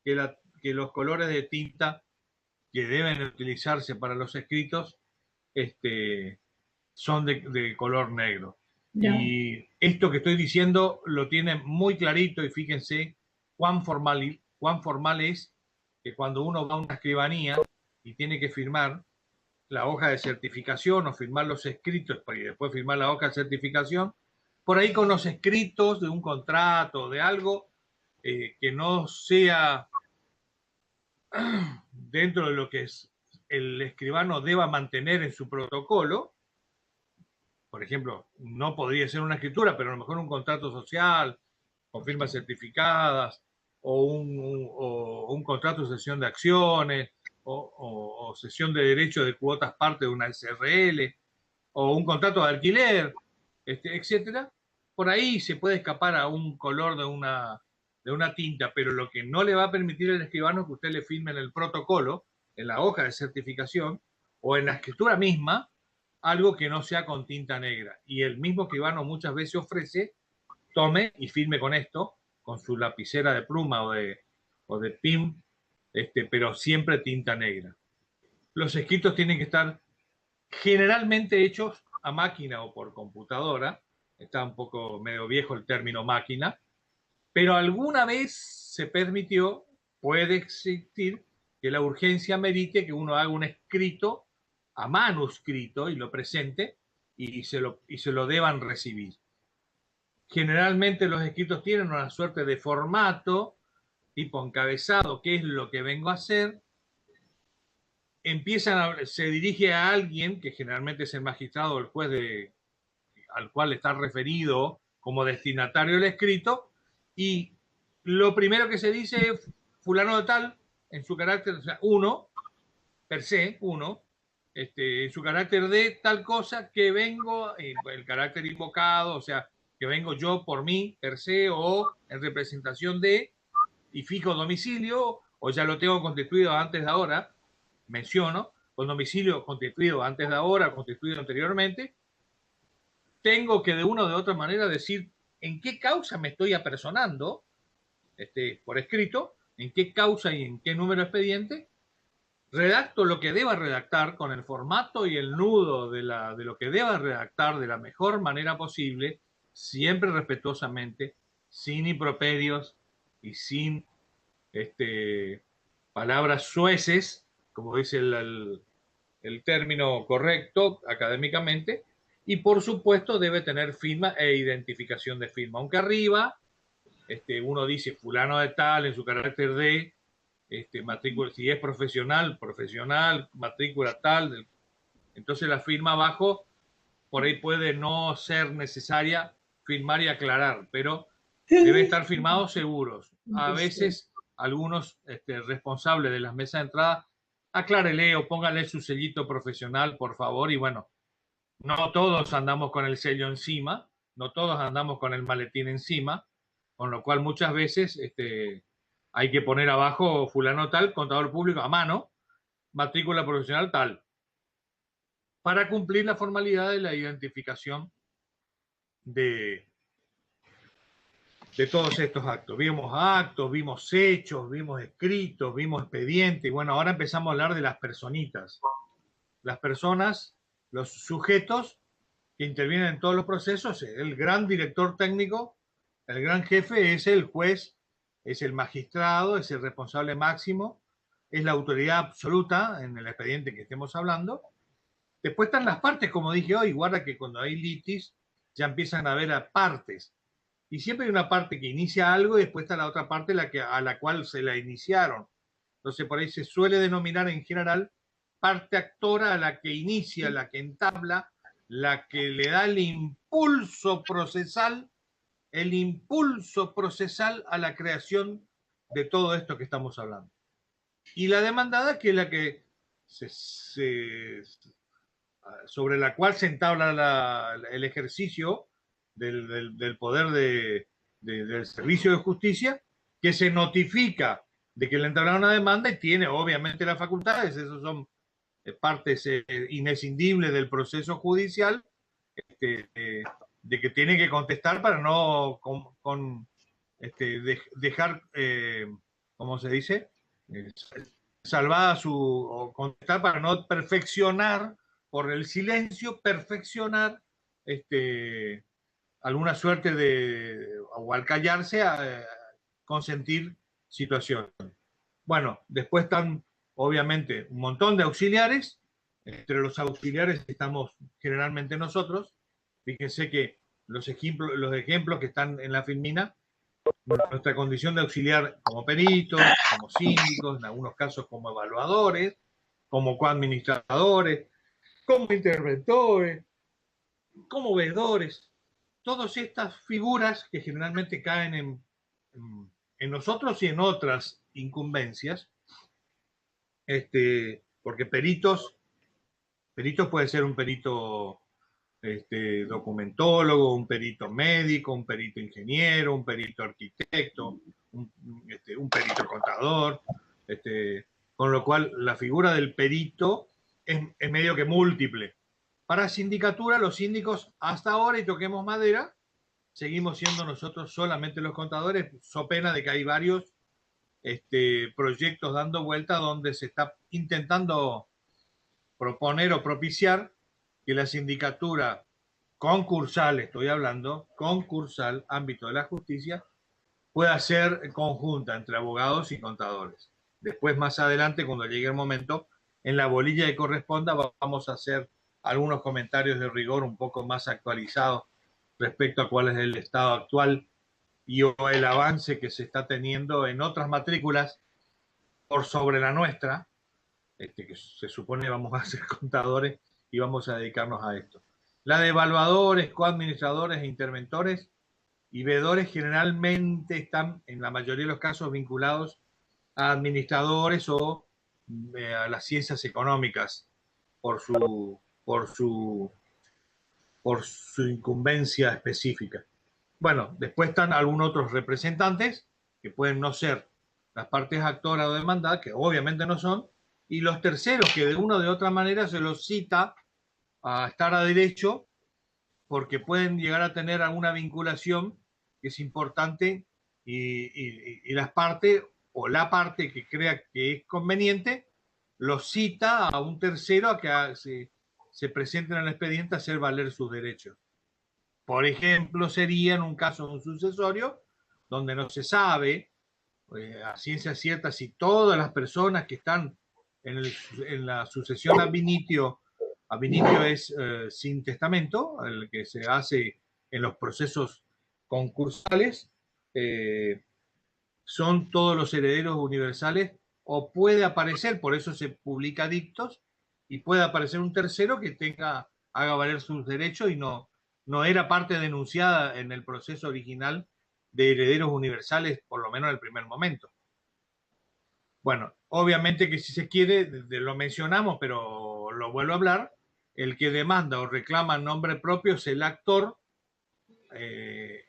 que los colores de tinta que deben utilizarse para los escritos son de color negro. No. Y esto que estoy diciendo lo tienen muy clarito y fíjense cuán formal es que cuando uno va a una escribanía y tiene que firmar la hoja de certificación o firmar los escritos y después firmar la hoja de certificación, por ahí con los escritos de un contrato, de algo que no sea dentro de lo que el escribano deba mantener en su protocolo. Por ejemplo, no podría ser una escritura, pero a lo mejor un contrato social, con firmas certificadas, o un contrato de cesión de acciones, o cesión de derechos de cuotas parte de una SRL, o un contrato de alquiler, etcétera. Por ahí se puede escapar a un color de una tinta, pero lo que no le va a permitir al escribano es que usted le firme en el protocolo, en la hoja de certificación, o en la escritura misma, algo que no sea con tinta negra. Y el mismo escribano muchas veces ofrece, tome y firme con esto, con su lapicera de pluma o de PIM, pero siempre tinta negra. Los escritos tienen que estar generalmente hechos a máquina o por computadora. Está un poco medio viejo el término máquina, pero alguna vez se permitió, puede existir, que la urgencia merite que uno haga un escrito a manuscrito y lo presente y se lo deban recibir. Generalmente los escritos tienen una suerte de formato, tipo encabezado, ¿qué es lo que vengo a hacer? Se dirige a alguien, que generalmente es el magistrado o el juez al cual está referido como destinatario del escrito, y lo primero que se dice es fulano de tal, en su carácter, o sea, uno, per se, uno, en su carácter de tal cosa que vengo, el carácter invocado, o sea, que vengo yo por mí, per se, o en representación de, y fijo domicilio, o ya lo tengo constituido antes de ahora, menciono, con domicilio constituido antes de ahora, constituido anteriormente, tengo que de una o de otra manera decir en qué causa me estoy apersonando por escrito, en qué causa y en qué número expediente, redacto lo que deba redactar con el formato y el nudo de lo que deba redactar de la mejor manera posible, siempre respetuosamente, sin improperios y sin palabras sueces, como dice el término correcto académicamente, y por supuesto debe tener firma e identificación de firma, aunque arriba uno dice fulano de tal en su carácter de matrícula, si es profesional, matrícula tal, entonces la firma abajo por ahí puede no ser necesaria firmar y aclarar, pero debe estar firmados seguros. A veces algunos responsables de las mesas de entrada, aclárele o póngale su sellito profesional, por favor, y bueno, no todos andamos con el sello encima, no todos andamos con el maletín encima, con lo cual muchas veces hay que poner abajo fulano tal, contador público a mano, matrícula profesional tal, para cumplir la formalidad de la identificación de todos estos actos, vimos hechos, vimos escritos, vimos expedientes, y bueno, ahora empezamos a hablar de las personitas. Las personas, los sujetos que intervienen en todos los procesos, el gran director técnico, el gran jefe es el juez, es el magistrado, es el responsable máximo, es la autoridad absoluta en el expediente que estemos hablando. Después están las partes, como dije hoy, guarda que cuando hay litis ya empiezan a haber partes. Y siempre hay una parte que inicia algo y después está la otra parte a la cual se la iniciaron. Entonces por ahí se suele denominar en general parte actora a la que inicia, la que entabla, la que le da el impulso procesal a la creación de todo esto que estamos hablando. Y la demandada, que es la que sobre la cual se entabla el ejercicio del poder del servicio de justicia, que se notifica de que le entablaron una demanda y tiene obviamente las facultades, esos son partes inescindibles del proceso judicial, de que tiene que contestar para no dejar, ¿cómo se dice? Salvada o contestar para no perfeccionar, por el silencio, perfeccionar alguna suerte o al callarse, consentir situaciones. Bueno, después están obviamente un montón de auxiliares. Entre los auxiliares estamos generalmente nosotros. Fíjense que los ejemplos que están en la filmina, nuestra condición de auxiliar como peritos, como síndicos, en algunos casos como evaluadores, como coadministradores, como interventores, como veedores, todas estas figuras que generalmente caen en nosotros y en otras incumbencias, porque peritos puede ser un perito documentólogo, un perito médico, un perito ingeniero, un perito arquitecto, un perito contador, con lo cual la figura del perito es medio que múltiple. Para sindicatura, los síndicos hasta ahora, y toquemos madera, seguimos siendo nosotros solamente los contadores, so pena de que hay varios proyectos dando vuelta donde se está intentando proponer o propiciar que la sindicatura concursal, estoy hablando, concursal, ámbito de la justicia, pueda ser conjunta entre abogados y contadores. Después, más adelante, cuando llegue el momento, en la bolilla que corresponda, vamos a hacer algunos comentarios de rigor un poco más actualizados respecto a cuál es el estado actual y o el avance que se está teniendo en otras matrículas por sobre la nuestra, que se supone vamos a ser contadores y vamos a dedicarnos a esto. La de evaluadores, coadministradores e interventores y veedores generalmente están, en la mayoría de los casos, vinculados a administradores o a las ciencias económicas por su incumbencia específica. Bueno, después están algunos otros representantes que pueden no ser las partes actoras o demandadas, que obviamente no son, y los terceros que de una o de otra manera se los cita a estar a derecho porque pueden llegar a tener alguna vinculación que es importante y las partes o la parte que crea que es conveniente lo cita a un tercero a que se presenten al expediente a hacer valer sus derechos. Por ejemplo, sería en un caso de un sucesorio donde no se sabe a ciencia cierta si todas las personas que están en la sucesión ab initio es sin testamento, el que se hace en los procesos concursales, son todos los herederos universales, o puede aparecer, por eso se publica dictos, y puede aparecer un tercero que haga valer sus derechos y no era parte denunciada en el proceso original de herederos universales, por lo menos en el primer momento. Bueno, obviamente que si se quiere, lo mencionamos, pero lo vuelvo a hablar, el que demanda o reclama en nombre propio es el actor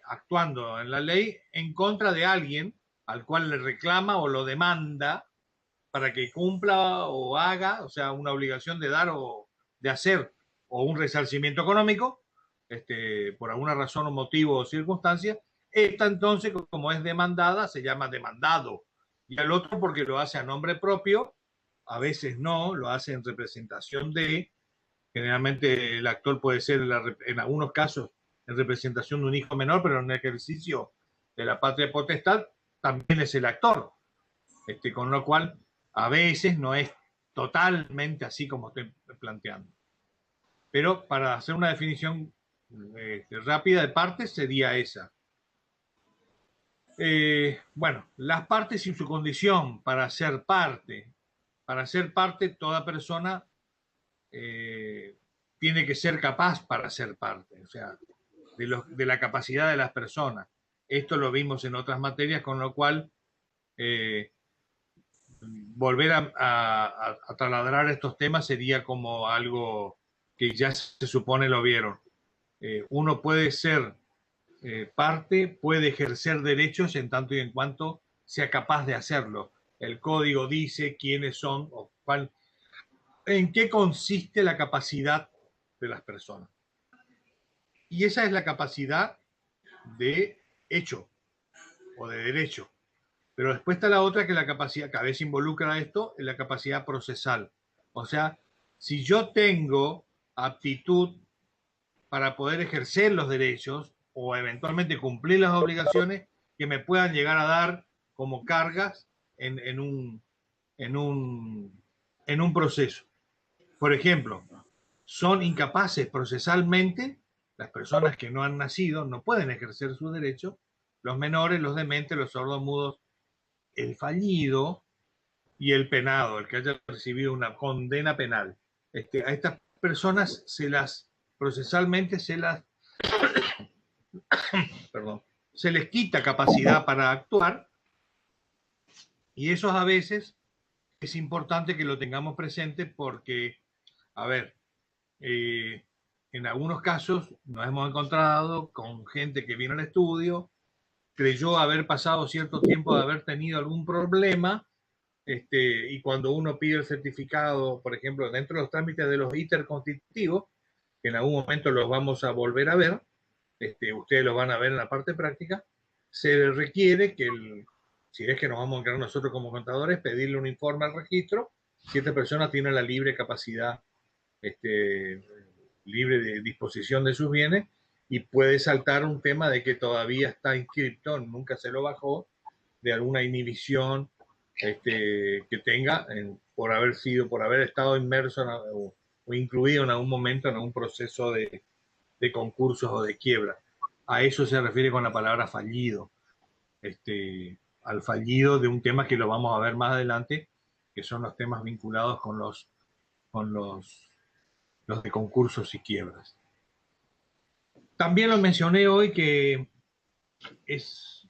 actuando en la ley en contra de alguien al cual le reclama o lo demanda para que cumpla o haga, o sea, una obligación de dar o de hacer, o un resarcimiento económico, por alguna razón o motivo o circunstancia. Esta entonces, como es demandada, se llama demandado. Y el otro porque lo hace a nombre propio, a veces no, lo hace en representación de, generalmente el actor puede ser en algunos casos en representación de un hijo menor, pero en el ejercicio de la patria potestad también es el actor. Con lo cual, a veces no es totalmente así como estoy planteando. Pero para hacer una definición rápida de partes sería esa. Bueno, las partes y su condición para ser parte. Para ser parte, toda persona tiene que ser capaz para ser parte, o sea, de la capacidad de las personas. Esto lo vimos en otras materias, con lo cual volver a taladrar estos temas sería como algo que ya se supone lo vieron. Uno puede ser parte, puede ejercer derechos en tanto y en cuanto sea capaz de hacerlo. El código dice quiénes son o en qué consiste la capacidad de las personas. Y esa es la capacidad de hecho o de derecho. Pero después está la otra, que la capacidad, que a veces involucra esto, es la capacidad procesal. O sea, si yo tengo aptitud para poder ejercer los derechos o eventualmente cumplir las obligaciones que me puedan llegar a dar como cargas en un proceso. Por ejemplo, son incapaces procesalmente, las personas que no han nacido no pueden ejercer sus derechos, los menores, los dementes, los sordomudos, el fallido y el penado, el que haya recibido una condena penal. A estas personas procesalmente se les quita capacidad para actuar, y eso a veces es importante que lo tengamos presente porque, a ver, en algunos casos nos hemos encontrado con gente que vino al estudio, creyó haber pasado cierto tiempo de haber tenido algún problema, y cuando uno pide el certificado, por ejemplo, dentro de los trámites de los íter constitutivos, que en algún momento los vamos a volver a ver, ustedes los van a ver en la parte práctica, se requiere que, si es que nos vamos a encargar nosotros como contadores, pedirle un informe al registro si esta persona tiene la libre capacidad, libre de disposición de sus bienes, y puede saltar un tema de que todavía está inscripto, nunca se lo bajó, de alguna inhibición que tenga por haber estado inmerso o incluido en algún momento en algún proceso de concursos o de quiebra. A eso se refiere con la palabra fallido, al fallido de un tema que lo vamos a ver más adelante, que son los temas vinculados con los de concursos y quiebras. También lo mencioné hoy que es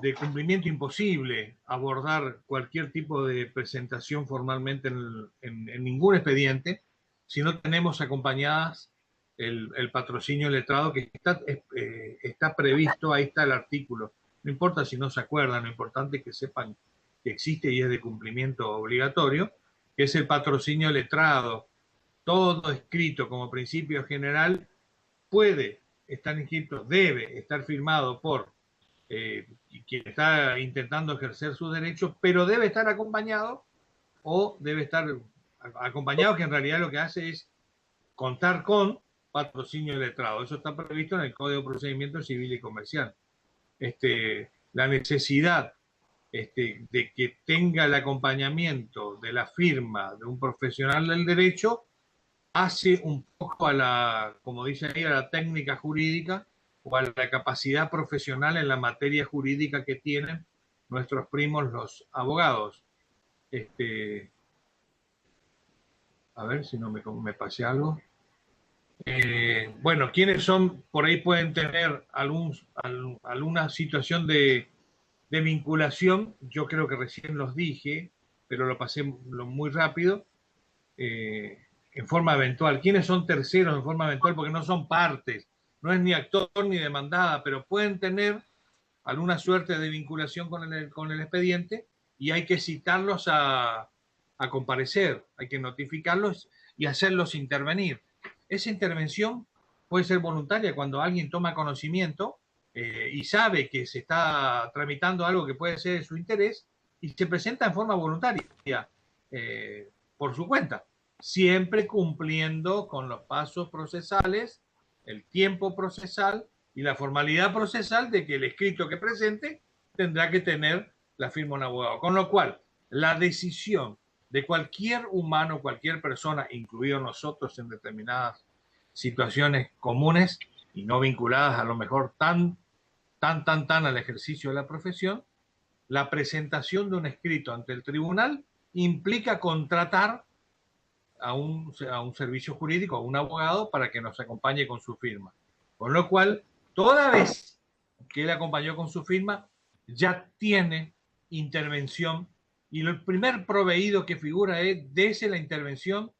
de cumplimiento imposible abordar cualquier tipo de presentación formalmente en ningún expediente si no tenemos acompañadas el patrocinio letrado que está previsto. Ahí está el artículo. No importa si no se acuerdan, lo importante es que sepan que existe y es de cumplimiento obligatorio, que es el patrocinio letrado. Todo escrito como principio general puede estar inscrito, debe estar firmado por quien está intentando ejercer sus derechos, pero debe estar acompañado o debe estar acompañado, que en realidad lo que hace es contar con patrocinio letrado. Eso está previsto en el Código de Procedimiento Civil y Comercial. La necesidad de que tenga el acompañamiento de la firma de un profesional del derecho hace un poco a la, como dice ahí, a la técnica jurídica o a la capacidad profesional en la materia jurídica que tienen nuestros primos los abogados. A ver si no me pasé algo. Bueno, ¿quiénes son? Por ahí pueden tener alguna situación de vinculación. Yo creo que recién los dije, pero lo pasé muy rápido. En forma eventual. ¿Quiénes son terceros en forma eventual? Porque no son partes, no es ni actor ni demandada, pero pueden tener alguna suerte de vinculación con el expediente y hay que citarlos a comparecer, hay que notificarlos y hacerlos intervenir. Esa intervención puede ser voluntaria cuando alguien toma conocimiento y sabe que se está tramitando algo que puede ser de su interés y se presenta en forma voluntaria por su cuenta, siempre cumpliendo con los pasos procesales, el tiempo procesal y la formalidad procesal de que el escrito que presente tendrá que tener la firma de un abogado. Con lo cual, la decisión de cualquier humano, cualquier persona, incluidos nosotros en determinadas situaciones comunes y no vinculadas a lo mejor tan al ejercicio de la profesión, la presentación de un escrito ante el tribunal implica contratar a un servicio jurídico, a un abogado, para que nos acompañe con su firma. Con lo cual, toda vez que él acompañó con su firma, ya tiene intervención y el primer proveído que figura es dese la intervención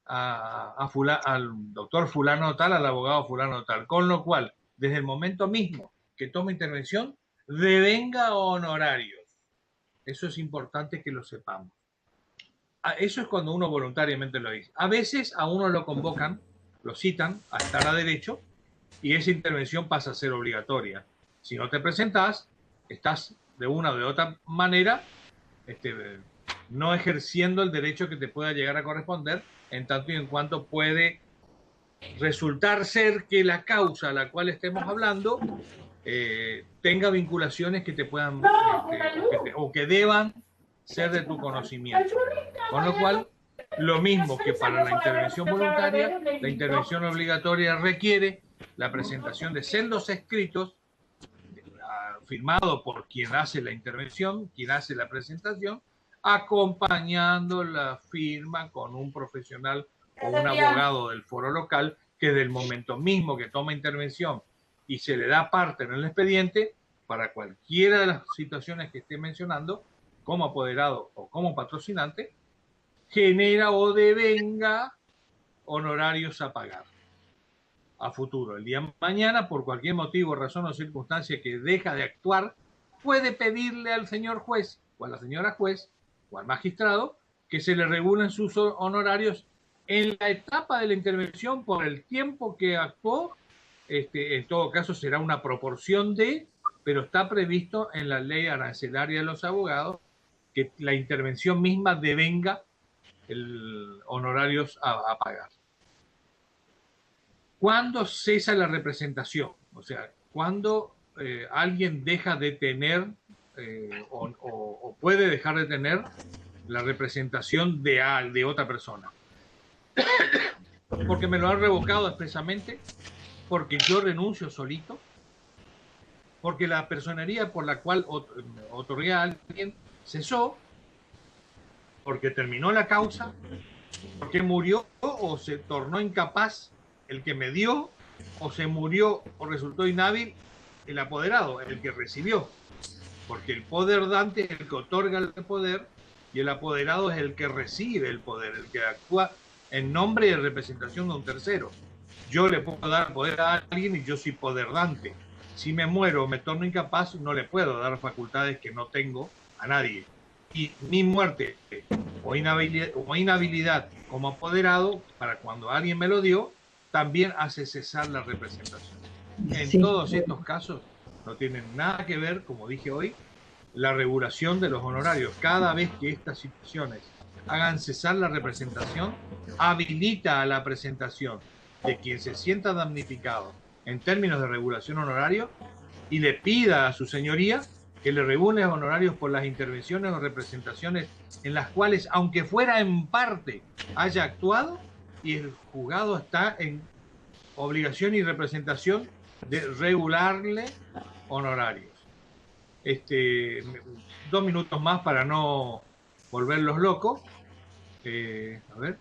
al doctor fulano tal, al abogado fulano tal. Con lo cual, desde el momento mismo que toma intervención, devenga honorarios. Eso es importante que lo sepamos. Eso es cuando uno voluntariamente lo dice. A veces a uno lo convocan, lo citan a estar a derecho y esa intervención pasa a ser obligatoria. Si no te presentás, estás de una o de otra manera no ejerciendo el derecho que te pueda llegar a corresponder, en tanto y en cuanto puede resultar ser que la causa a la cual estemos hablando tenga vinculaciones que te puedan o que deban ser de tu conocimiento. Con lo cual, lo mismo que para la intervención voluntaria, la intervención obligatoria requiere la presentación de sendos escritos firmado por quien hace la intervención, quien hace la presentación, acompañando la firma con un profesional o un abogado del foro local que desde el momento mismo que toma intervención y se le da parte en el expediente, para cualquiera de las situaciones que esté mencionando, como apoderado o como patrocinante, genera o devenga honorarios a pagar a futuro. El día de mañana, por cualquier motivo, razón o circunstancia que deja de actuar, puede pedirle al señor juez o a la señora juez o al magistrado que se le regulen sus honorarios en la etapa de la intervención por el tiempo que actuó. En todo caso será una proporción de, pero está previsto en la ley arancelaria de los abogados que la intervención misma devenga honorarios a pagar. ¿Cuándo cesa la representación? O sea, ¿cuándo alguien deja de tener o puede dejar de tener la representación de otra persona? Porque me lo han revocado expresamente, porque yo renuncio solito, porque la personería por la cual otorgué a alguien cesó, porque terminó la causa, porque murió o se tornó incapaz el que me dio, o se murió o resultó inhábil el apoderado, el que recibió. Porque el poder dante es el que otorga el poder y el apoderado es el que recibe el poder, el que actúa en nombre y en representación de un tercero. Yo le puedo dar poder a alguien y yo soy poder dante. Si me muero o me torno incapaz, no le puedo dar facultades que no tengo a nadie. Y mi muerte o inhabilidad como apoderado, para cuando alguien me lo dio, también hace cesar la representación. En todos estos casos, no tienen nada que ver, como dije hoy, la regulación de los honorarios. Cada vez que estas situaciones hagan cesar la representación, habilita a la presentación de quien se sienta damnificado en términos de regulación honorario y le pida a su señoría que le regule honorarios por las intervenciones o representaciones en las cuales, aunque fuera en parte, haya actuado, y el juzgado está en obligación y representación de regularle honorarios. 2 minutos más para no volverlos locos. A ver.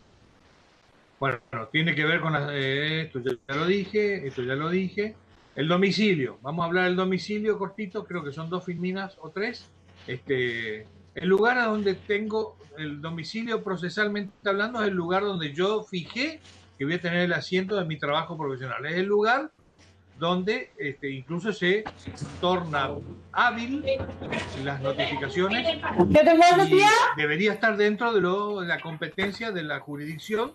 Bueno, tiene que ver con esto ya lo dije, esto ya lo dije. El domicilio, vamos a hablar del domicilio cortito, creo que son 2 filminas o 3. El lugar a donde tengo el domicilio procesalmente hablando es el lugar donde yo fijé que voy a tener el asiento de mi trabajo profesional. Es el lugar donde incluso se torna hábil las notificaciones y debería estar dentro de la competencia de la jurisdicción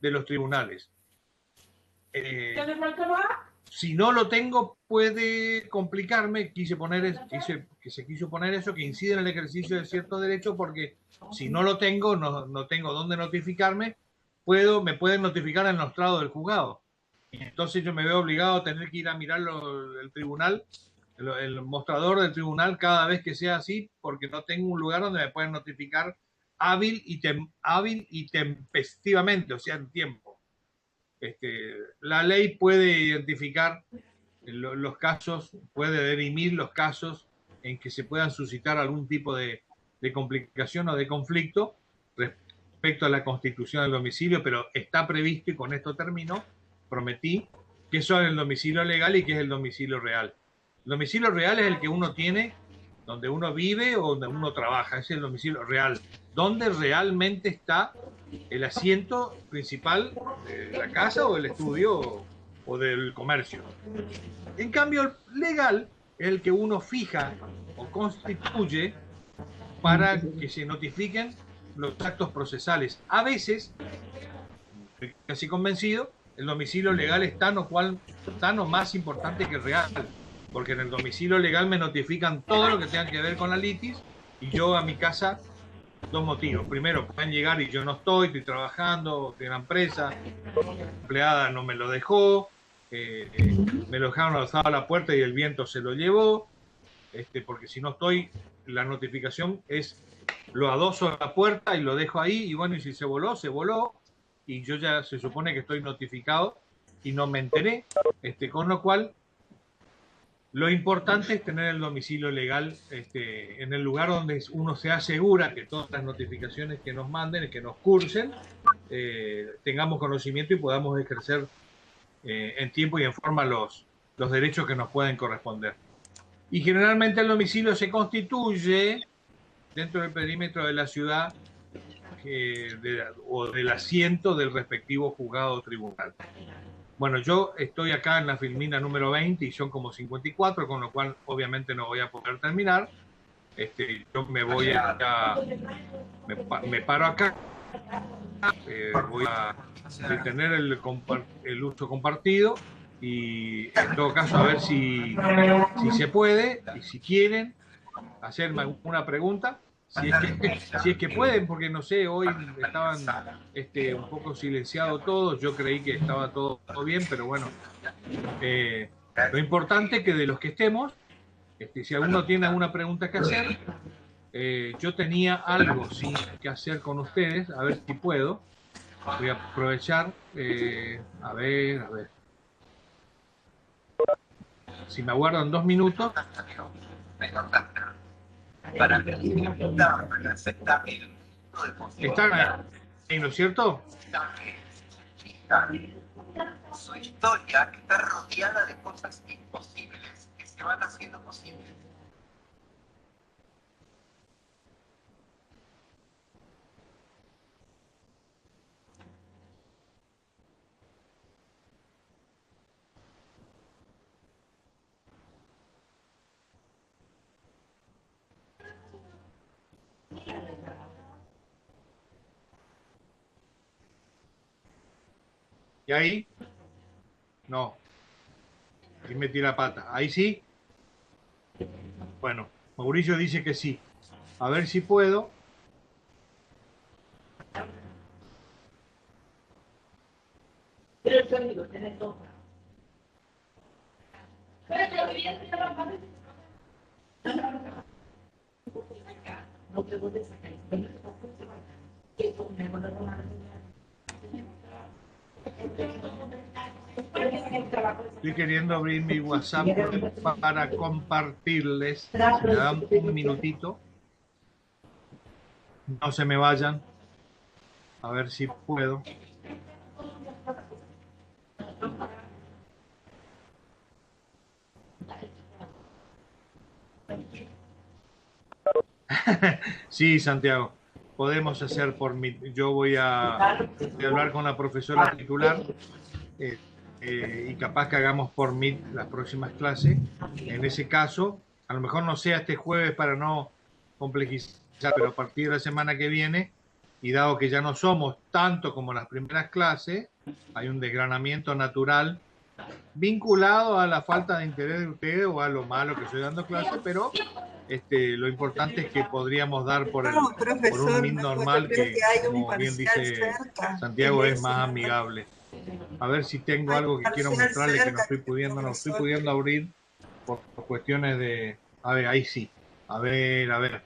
de los tribunales. Si no lo tengo, puede complicarme. Que se quiso poner eso, que incide en el ejercicio de ciertos derechos, porque si no lo tengo, no tengo dónde notificarme, me pueden notificar en el estrado del juzgado. Y entonces yo me veo obligado a tener que ir a mirar el tribunal, el mostrador del tribunal cada vez que sea así, porque no tengo un lugar donde me pueden notificar hábil y tempestivamente, o sea, en tiempo. La ley puede identificar los casos, puede dirimir los casos en que se puedan suscitar algún tipo de complicación o de conflicto respecto a la constitución del domicilio, pero está previsto, y con esto termino, prometí, que eso es el domicilio legal y que es el domicilio real. El domicilio real es el que uno tiene donde uno vive o donde uno trabaja, ese es el domicilio real, donde realmente está el asiento principal de la casa o del estudio o del comercio. En cambio, legal es el que uno fija o constituye para que se notifiquen los actos procesales. A veces, estoy casi convencido, el domicilio legal es tan o más importante que el real, porque en el domicilio legal me notifican todo lo que tenga que ver con la litis, y yo a mi casa, 2 motivos. Primero, pueden llegar y yo no estoy trabajando, estoy en la empresa, la empleada no me lo dejó, me lo dejaron alzado a la puerta y el viento se lo llevó, porque si no estoy, la notificación es lo adoso a la puerta y lo dejo ahí, y bueno, y si se voló, y yo ya se supone que estoy notificado y no me enteré, con lo cual lo importante es tener el domicilio legal en el lugar donde uno se asegura que todas las notificaciones que nos manden, que nos cursen, tengamos conocimiento y podamos ejercer en tiempo y en forma los derechos que nos pueden corresponder. Y generalmente el domicilio se constituye dentro del perímetro de la ciudad o del asiento del respectivo juzgado o tribunal. Bueno, yo estoy acá en la filmina número 20 y son como 54, con lo cual obviamente no voy a poder terminar. Yo me voy me paro acá, voy a detener el uso compartido y en todo caso a ver si se puede y si quieren hacerme alguna pregunta, si es que pueden, porque no sé, hoy estaban un poco silenciado todos, yo creí que estaba todo bien, pero bueno, lo importante es que de los que estemos, si alguno tiene alguna pregunta que hacer, yo tenía algo sí que hacer con ustedes, a ver si puedo, voy a aprovechar, a ver, si me aguardan 2 minutos. ¿Están ahí, no es cierto? Su historia está rodeada de cosas imposibles que se van haciendo posibles. ¿Y ahí? No. Ahí metí la pata. Ahí sí. Bueno, Mauricio dice que sí. A ver si puedo. Estoy queriendo abrir mi WhatsApp para compartirles. Si me dan un minutito. No se me vayan. A ver si puedo. Sí, Santiago. Podemos hacer por mí. Yo voy a hablar con la profesora titular y capaz que hagamos por mí las próximas clases. En ese caso, a lo mejor no sea este jueves para no complejizar, pero a partir de la semana que viene, y dado que ya no somos tanto como las primeras clases, hay un desgranamiento natural vinculado a la falta de interés de ustedes o a lo malo que estoy dando clase, pero lo importante es que podríamos dar por un MIT normal que, como bien dice Santiago, es más amigable. A ver si tengo algo que quiero mostrarle que no estoy pudiendo abrir por cuestiones de... A ver, ahí sí. A ver.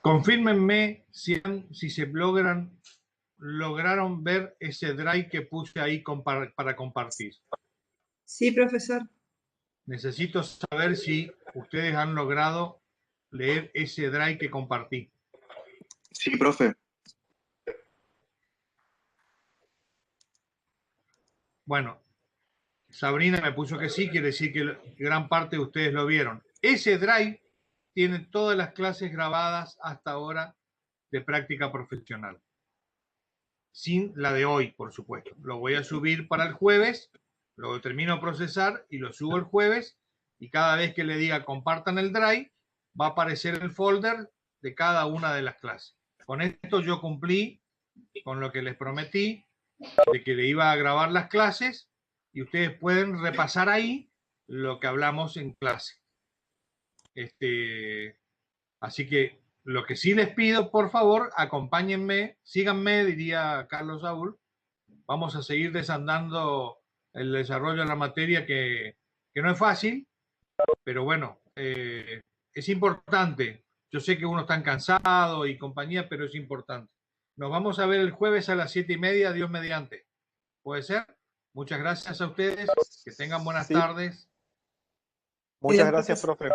Confírmenme si se lograron ver ese drive que puse ahí para compartir. Sí, profesor. Necesito saber si ustedes han logrado leer ese drive que compartí. Sí, profe. Bueno, Sabrina me puso que sí, quiere decir que gran parte de ustedes lo vieron. Ese drive tiene todas las clases grabadas hasta ahora de práctica profesional. Sin la de hoy, por supuesto. Lo voy a subir para el jueves, lo termino de procesar y lo subo el jueves, y cada vez que le diga compartan el drive, va a aparecer el folder de cada una de las clases. Con esto yo cumplí con lo que les prometí, de que le iba a grabar las clases, y ustedes pueden repasar ahí lo que hablamos en clase. Así que lo que sí les pido, por favor, acompáñenme, síganme, diría Carlos Saúl. Vamos a seguir desandando el desarrollo de la materia que no es fácil, pero bueno, es importante. Yo sé que uno está cansado y compañía, pero es importante. Nos vamos a ver el jueves a las 7:30, Dios mediante. ¿Puede ser? Muchas gracias a ustedes. Que tengan buenas tardes. Muchas gracias, profe.